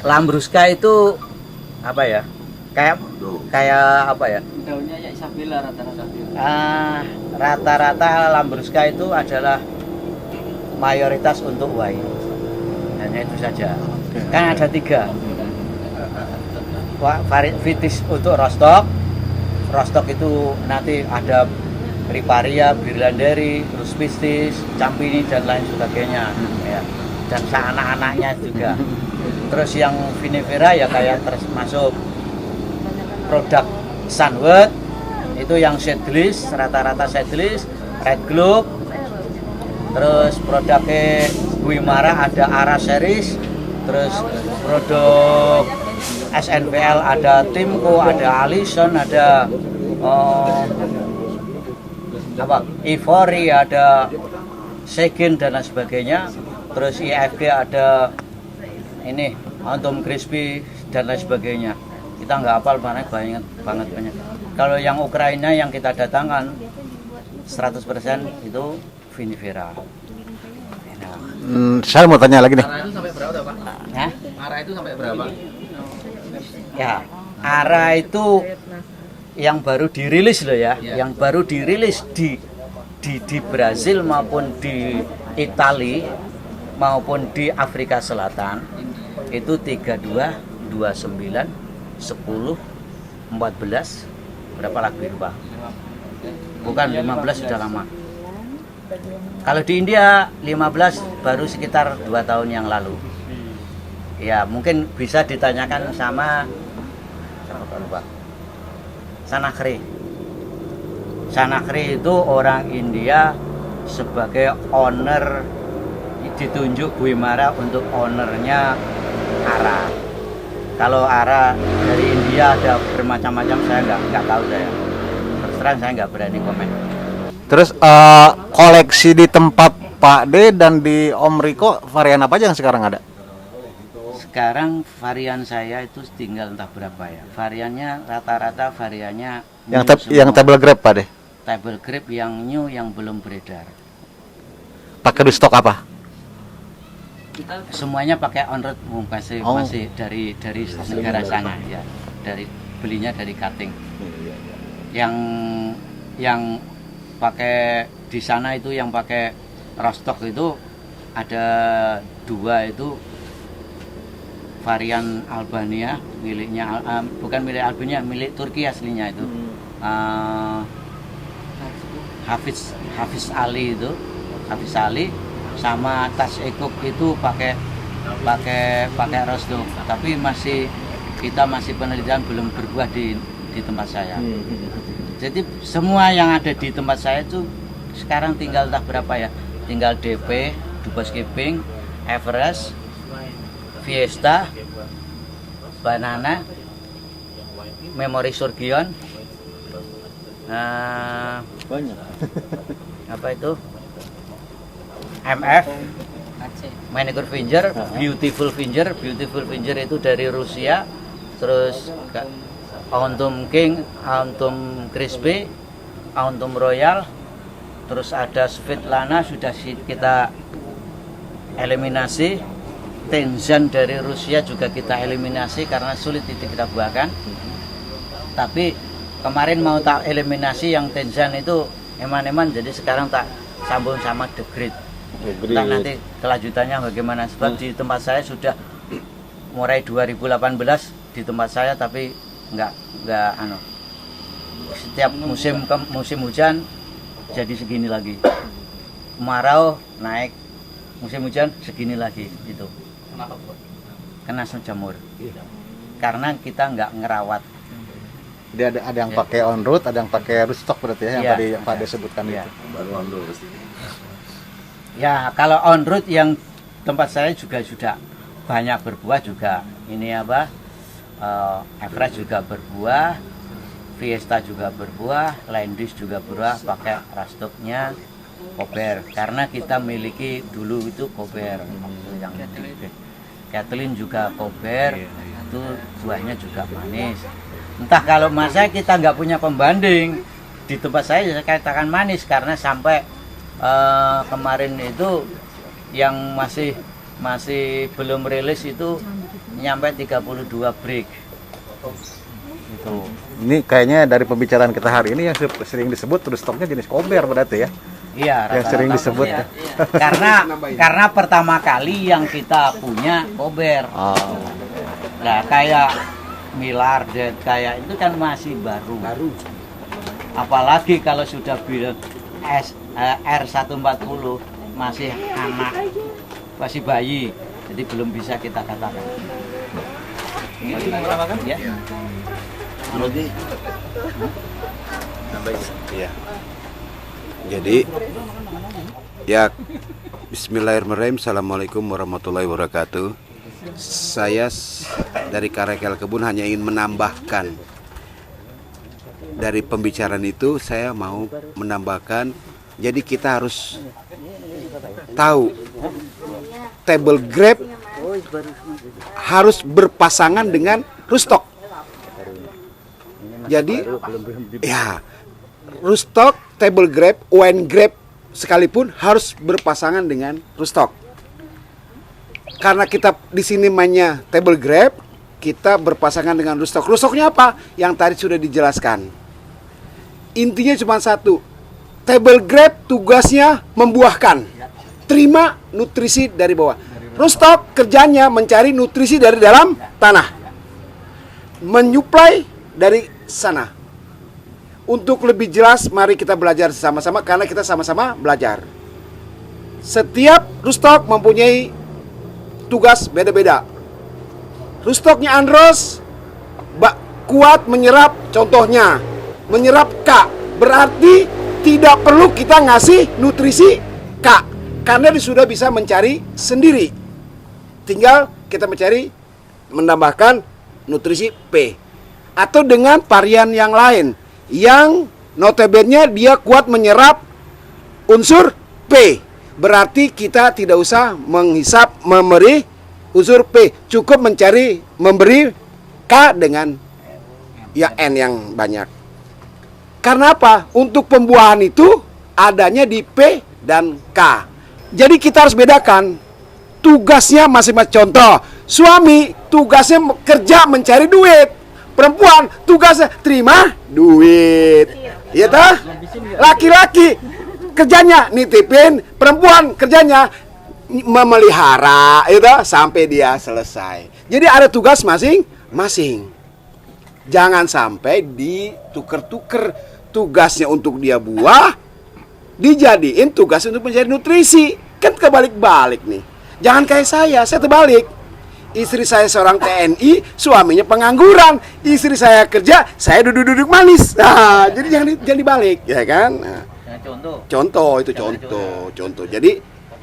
Lambrusca itu apa ya? Kayak apa ya? daunnya ya Isabella rata-rata. Rata-rata Lambrusca itu adalah mayoritas untuk wine. Hanya itu saja. Kan ada 3. Varietas untuk rostok. Rostok itu nanti ada Riparia, Birlanderi, terus Pistis, Campini dan lain sebagainya. Ya. Dan anak-anaknya juga. Terus yang vinifera ya kayak termasuk produk Sunwood itu yang seedless, rata-rata seedless, Red Globe. Terus produknya Guimara ada Ara Series, terus produk SNPL ada Timco, ada Allison, ada Ivory, ada Segin dan lain sebagainya. Terus IFG ada ini Antom Crispy dan lain sebagainya. Kita nggak hafal banget banyak. Kalau yang Ukraina yang kita datangkan 100% itu vinifera. Saya mau tanya lagi nih. Arah itu sampai berapa Pak? Hah? Arah itu sampai berapa? Ya, Ara itu yang baru dirilis loh ya, yang baru dirilis di Brazil maupun di Italia maupun di Afrika Selatan itu 32, 29, 10, 14 berapa lagi lupa? Bukan 15 sudah lama. Kalau di India 15 baru sekitar 2 tahun yang lalu. Ya mungkin bisa ditanyakan sama siapa lupa. Sanakri. Sanakri itu orang India sebagai owner, ditunjuk Bu Himara untuk ownernya ARA. Kalau ARA dari India ada bermacam-macam, saya nggak tahu saya. Terus terang saya nggak berani komen. Terus koleksi di tempat Pak D dan di Om Riko varian apa aja yang sekarang ada? Sekarang varian saya itu tinggal entah berapa ya. Variannya rata-rata variannya Yang table grab Pak D? Table grab yang new yang belum beredar. Pakai di stok apa? Semuanya pakai on road masih dari negara sana ya. Belinya dari cutting. Yang pakai di sana itu yang pakai rostock itu ada 2 itu varian Albania miliknya bukan milik Albania, milik Turki aslinya itu. Hafiz Ali itu, Hafiz Ali sama tas ekuk itu pakai rostock, tapi kita masih penelitian belum berbuah di tempat saya. Jadi semua yang ada di tempat saya itu sekarang tinggal entah berapa ya, tinggal DP, Dubas Keeping, Everest, Fiesta, Banana, Memory Surgion, Banyak. apa itu, MF, Manicure Finger, Beautiful Finger itu dari Rusia, terus Autumn King, Autumn Crispy, Autumn Royal, terus ada Svetlana sudah kita eliminasi, Tenzan dari Rusia juga kita eliminasi karena sulit kita buahkan. Tapi kemarin mau tak eliminasi yang Tenzan itu eman-eman, jadi sekarang tak sambung sama The Great. Entah nanti kelanjutannya bagaimana, sebab di tempat saya sudah mulai 2018 di tempat saya, tapi nggak setiap musim hujan jadi segini lagi, kemarau naik, musim hujan segini lagi itu. Kena jamur karena kita nggak ngerawat. Jadi ada yang pakai on road, ada yang pakai rootstock berarti ya, yang tadi Pak D sebutkan itu. Baru on road. Ya kalau on road yang tempat saya juga sudah banyak berbuah juga. Ini apa? Everest juga berbuah, Fiesta juga berbuah, Landis juga berbuah, pakai rastoknya kober. Karena kita miliki dulu itu kober, yang Kathleen juga kober, itu buahnya juga manis. Entah kalau masa kita nggak punya pembanding, di tempat saya katakan manis karena sampai kemarin itu yang masih belum rilis itu nyampe 32 break. Itu. Ini kayaknya dari pembicaraan kita hari ini yang sering disebut terus stoknya jenis kober berarti ya. Iya, yang sering disebut. Ya. Karena pertama kali yang kita punya kober. Nah, kayak Millardet kayak itu kan masih baru. Apalagi kalau sudah bilang R140 masih anak, masih bayi, jadi belum bisa kita katakan. Ya. Iya. Jadi ya Bismillahirrahmanirrahim. Assalamualaikum warahmatullahi wabarakatuh. Saya dari Karekel Kebun hanya ingin menambahkan dari pembicaraan itu, saya mau menambahkan, jadi kita harus tahu table grape harus berpasangan dengan rootstock. Jadi ya rootstock, table grape, wine grape sekalipun harus berpasangan dengan rootstock. Karena kita di sini mainnya table grape, kita berpasangan dengan rootstock. Rootstocknya apa? Yang tadi sudah dijelaskan. Intinya cuma satu. Table grape tugasnya membuahkan, terima nutrisi dari bawah. Rootstock kerjanya mencari nutrisi dari dalam tanah, menyuplai dari sana. Untuk lebih jelas, mari kita belajar sama-sama karena kita sama-sama belajar. Setiap Rostock mempunyai tugas beda-beda. Rostocknya Andros kuat menyerap, contohnya menyerap K, berarti tidak perlu kita ngasih nutrisi K karena dia sudah bisa mencari sendiri. Tinggal kita menambahkan nutrisi P atau dengan varian yang lain yang notabene dia kuat menyerap unsur P. Berarti kita tidak usah memberi unsur P, cukup memberi K dengan N yang banyak. Karena apa? Untuk pembuahan itu adanya di P dan K. Jadi kita harus bedakan tugasnya masing-masing. Contoh, suami tugasnya kerja mencari duit, perempuan tugasnya terima duit. Iya toh? Laki-laki kerjanya nitipin, perempuan kerjanya memelihara, itu sampai dia selesai. Jadi ada tugas masing-masing. Jangan sampai dituker-tuker tugasnya untuk dia buah, dijadiin tugas untuk mencari nutrisi. Kan kebalik-balik nih. Jangan kayak saya terbalik. Istri saya seorang TNI, suaminya pengangguran. Istri saya kerja, saya duduk-duduk manis. Nah, jadi jangan dibalik, ya kan? Nah, contoh. Jadi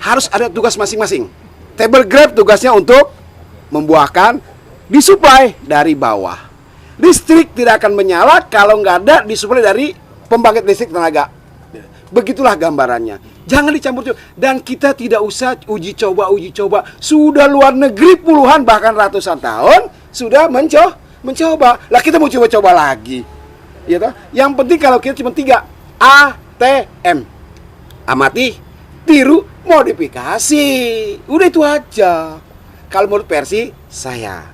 harus ada tugas masing-masing. Table grape tugasnya untuk membuahkan, disuplai dari bawah. Listrik tidak akan menyala kalau nggak ada disuplai dari pembangkit listrik tenaga. Begitulah gambarannya. Jangan dicampur. Dan kita tidak usah uji coba. Sudah luar negeri puluhan bahkan ratusan tahun sudah mencoba. Lah kita mau coba-coba lagi. Ya toh? Yang penting kalau kita cuma 3 ATM. Amati, tiru, modifikasi. Udah itu aja. Kalau menurut versi saya.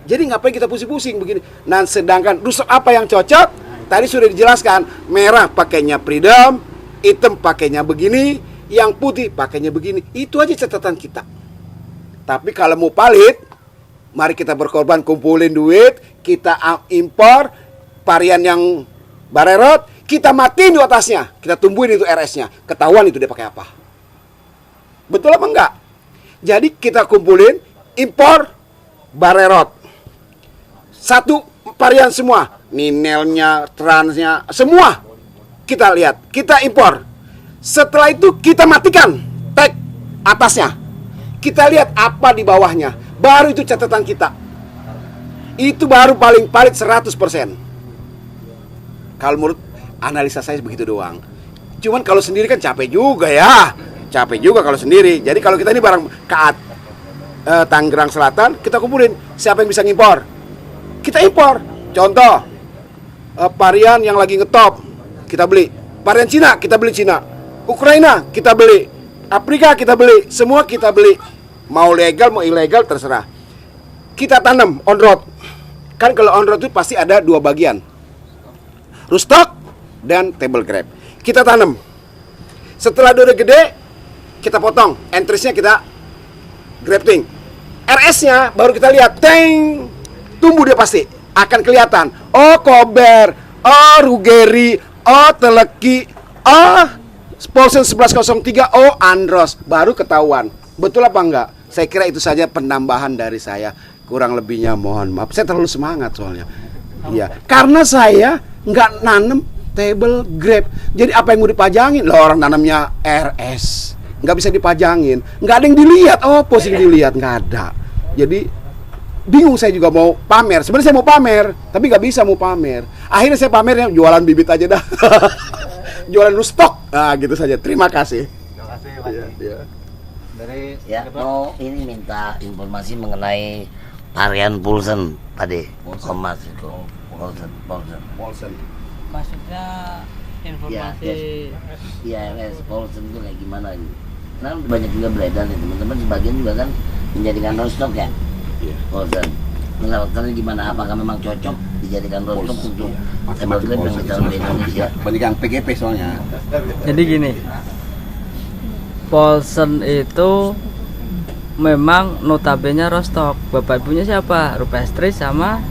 Jadi ngapain kita pusing-pusing begini? Nah, sedangkan rusuk apa yang cocok? Tadi sudah dijelaskan. Merah pakainya Freedom, hitam pakainya begini, yang putih pakainya begini. Itu aja catatan kita. Tapi kalau mau palit, mari kita berkorban, kumpulin duit, kita impor varian yang barerot, kita matiin di atasnya, kita tumbuhin itu RS-nya, ketahuan itu dia pakai apa. Betul apa enggak? Jadi kita kumpulin, impor barerot. Satu varian semua, Ninelnya, Transnya, semua kita lihat, kita impor. Setelah itu kita matikan tag atasnya. Kita lihat apa di bawahnya. Baru itu catatan kita. Itu baru paling palit 100%. Kalau menurut analisa saya begitu doang. Cuman kalau sendiri kan capek juga ya. Capek juga kalau sendiri. Jadi kalau kita ini barang Tangerang Selatan, kita kumpulin. Siapa yang bisa ngimpor? Kita impor. Contoh, varian yang lagi ngetop, kita beli. Varian Cina, kita beli Cina. Ukraina, kita beli. Afrika, kita beli. Semua kita beli. Mau legal, mau ilegal, terserah. Kita tanam on road. Kan kalau on road itu pasti ada 2 bagian. Rootstock dan table grape. Kita tanam. Setelah udah gede, kita potong. Entries-nya kita grafting. RS-nya baru kita lihat. Teng! Tumbuh dia pasti. Akan kelihatan. Oh, Kober. Oh, Rugeri. Oh, Teleki. Oh, Paulsen 1103. Oh, Andros. Baru ketahuan. Betul apa enggak? Saya kira itu saja penambahan dari saya. Kurang lebihnya mohon maaf. Saya terlalu semangat soalnya. Iya. Karena saya nggak nanem table grape. Jadi apa yang mau dipajangin? Loh, orang nanamnya RS. Nggak bisa dipajangin. Nggak ada yang dilihat. Oh, posisi dilihat. Nggak ada. Jadi bingung saya juga mau pamer. Sebenarnya saya mau pamer, tapi nggak bisa mau pamer. Akhirnya saya pamernya jualan bibit aja dah. Jualan Rostock. Nah, gitu saja. Terima kasih. Terima kasih, Pak. Ya. Dari mau ini minta informasi mengenai varian Paulsen tadi. Mas itu. Paulsen. Maksudnya informasi IRS Paulsen itu kayak gimana ini? Nah, banyak juga beredar nih teman-teman, sebagian juga kan menjadikan Rostock ya. Paulsen. Menurut gimana? Apakah memang cocok dijadikan Rostock untuk table grape yang kita di Indonesia? Banyak yang PGP soalnya. Jadi gini, Paulsen itu memang notabene Rostock. Bapak ibunya siapa? Rupestri sama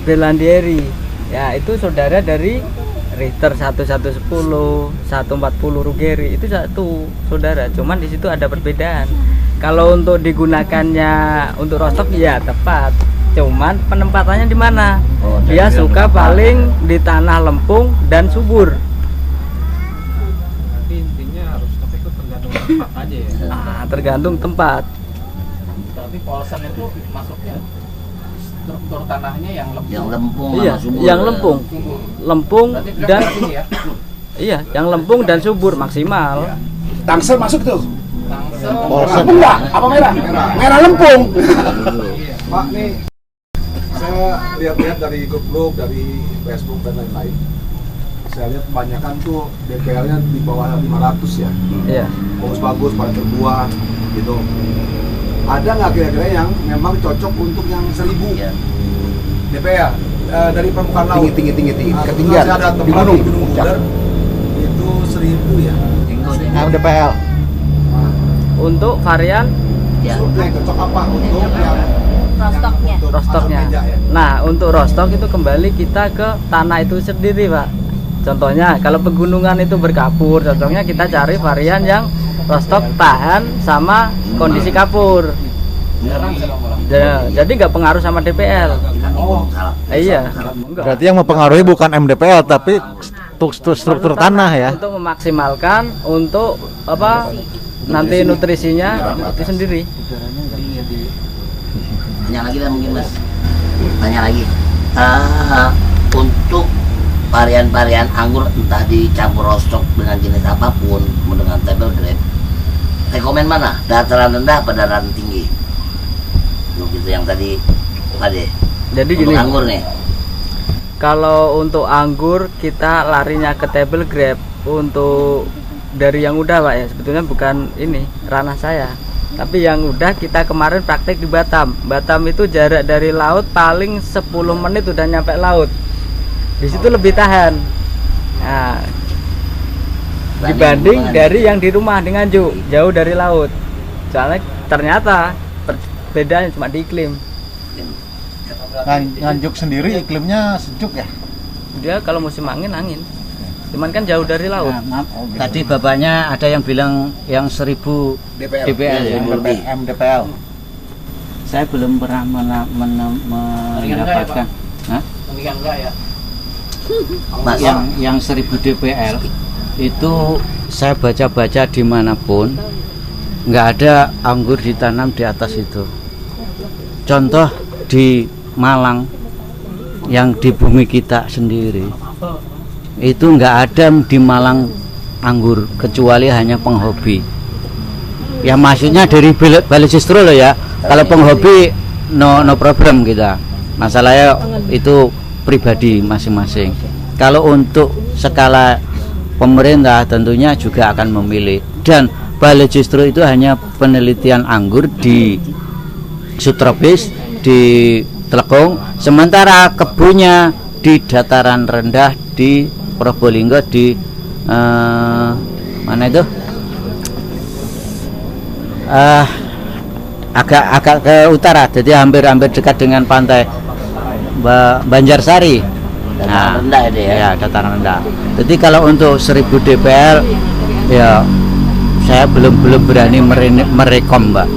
Belandieri. Ya, itu saudara dari Richter 1110, 140 Ruggeri, itu satu saudara. Cuman di situ ada perbedaan. Kalau untuk digunakannya untuk rostock ya tepat. Cuman penempatannya di mana? Dia suka paling di tanah lempung dan subur. Jadi intinya rostock itu tergantung tempat aja ya. Tergantung tempat. Tapi polsan itu masuknya struktur tanahnya yang lempung. Yang lempung Iya, sama subur. yang lempung. Lempung Berarti dan ini ya. iya, yang lempung dan subur maksimal. Tangsel masuk tuh. Tangsel. Lempung nggak? Apa merah? Merah lempung. Pak, nih saya lihat-lihat dari grup-grup, dari Facebook dan lain-lain. Saya lihat kebanyakan tuh DPL-nya di bawah 500 ya. Iya. Bagus-bagus, pada terbuat gitu. Ada nggak kira-kira yang memang cocok untuk yang 1000 DPL dari permukaan laut? Tinggi, ketinggian ada tempat di Gunung Buder itu 1000 ya. MDPL. Untuk varian Yang cocok apa untuk yang Rostoknya. rostoknya. Nah, untuk rostok itu kembali kita ke tanah itu sendiri, Pak. Contohnya kalau pegunungan itu berkapur, contohnya kita cari varian yang rostok tahan sama kondisi kapur. Jadi nggak pengaruh sama DPL. Iya. Enggak. Berarti yang mempengaruhi bukan MDPL tapi struktur tanah ya. Untuk memaksimalkan untuk apa nanti nutrisinya itu sendiri. Tanya lagi lah mungkin Mas. Tanya lagi. Untuk varian-varian anggur entah dicampur rostock dengan jenis apapun dengan table grape, rekomen mana? Dataran rendah apa dataran tinggi? Begitu yang tadi Pade. Jadi Untuk gini. anggur nih. Kalau untuk anggur kita larinya ke table grape. Untuk dari yang udah, Pak, ya sebetulnya bukan ini ranah saya. Tapi yang udah kita kemarin praktek di Batam. Batam itu jarak dari laut paling 10 menit udah nyampe laut. Di situ lebih tahan. Nah, dibanding dari yang di rumah di Nganjuk, jauh dari laut. Soalnya ternyata perbedaannya cuma di iklim. Nganjuk sendiri iklimnya sejuk ya. Dia kalau musim angin. Cuman kan jauh dari laut. Tadi bapaknya ada yang bilang yang 1000 DPL ya. MDPL. Saya belum pernah mendapatkan. Hah? Mendingan enggak ya. Mas, Yang 1000 DPL itu saya baca-baca dimanapun nggak ada anggur ditanam di atas itu. Contoh di Malang yang di bumi kita sendiri itu nggak ada di Malang anggur kecuali hanya penghobi. Ya maksudnya dari Balesistro loh ya. Kalau penghobi no problem kita. Masalahnya itu pribadi masing-masing. Kalau untuk skala pemerintah tentunya juga akan memilih. Dan Balesistro itu hanya penelitian anggur di subtropis, di Telekung, sementara kebunnya di dataran rendah di Probolinggo di mana itu agak ke utara, jadi hampir dekat dengan pantai Banjarsari. dataran rendah itu ya. Ya, dataran rendah. Jadi kalau untuk 1000 DPL ya saya belum berani merekom, Mbak.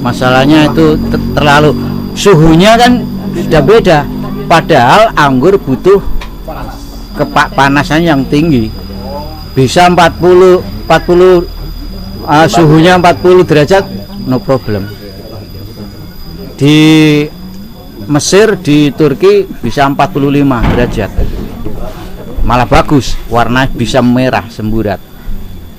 Masalahnya itu terlalu suhunya kan sudah beda. Padahal anggur butuh kepanasan yang tinggi, bisa 40 suhunya 40 derajat no problem. Di Mesir, di Turki bisa 45 derajat, malah bagus, warna bisa merah semburat.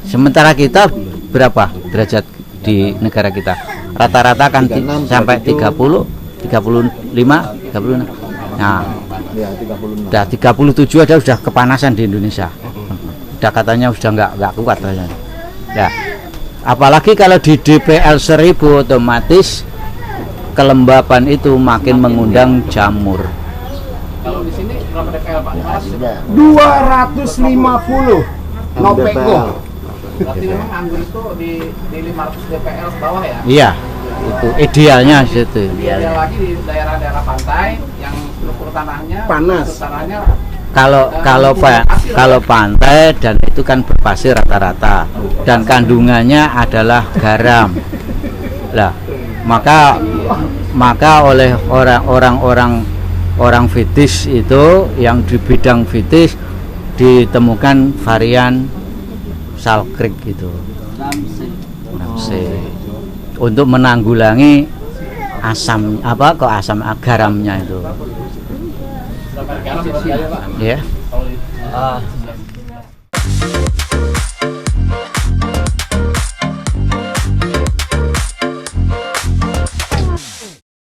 Sementara kita berapa derajat di negara kita? Rata-rata kan sampai 30, 35, 36. Nah, udah 37 ada sudah kepanasan di Indonesia. Udah katanya sudah nggak kuat rasanya. Ya. Apalagi kalau di DPL 1000 otomatis kelembapan itu makin mengundang jamur. Kalau di sini berapa DPL, Pak? 250 Nopeko. Berarti memang anggur itu di 500 DPL ke bawah ya? Iya. Itu idealnya situ. Idealnya lagi di daerah-daerah pantai yang struktur tanahnya Panas. Kalau pantai dan itu kan berpasir rata-rata dan kandungannya adalah garam. Lah, maka oleh orang fetish itu yang di bidang fetish ditemukan varian salkrik gitu. Namse. Untuk menanggulangi asam garamnya itu. Ya.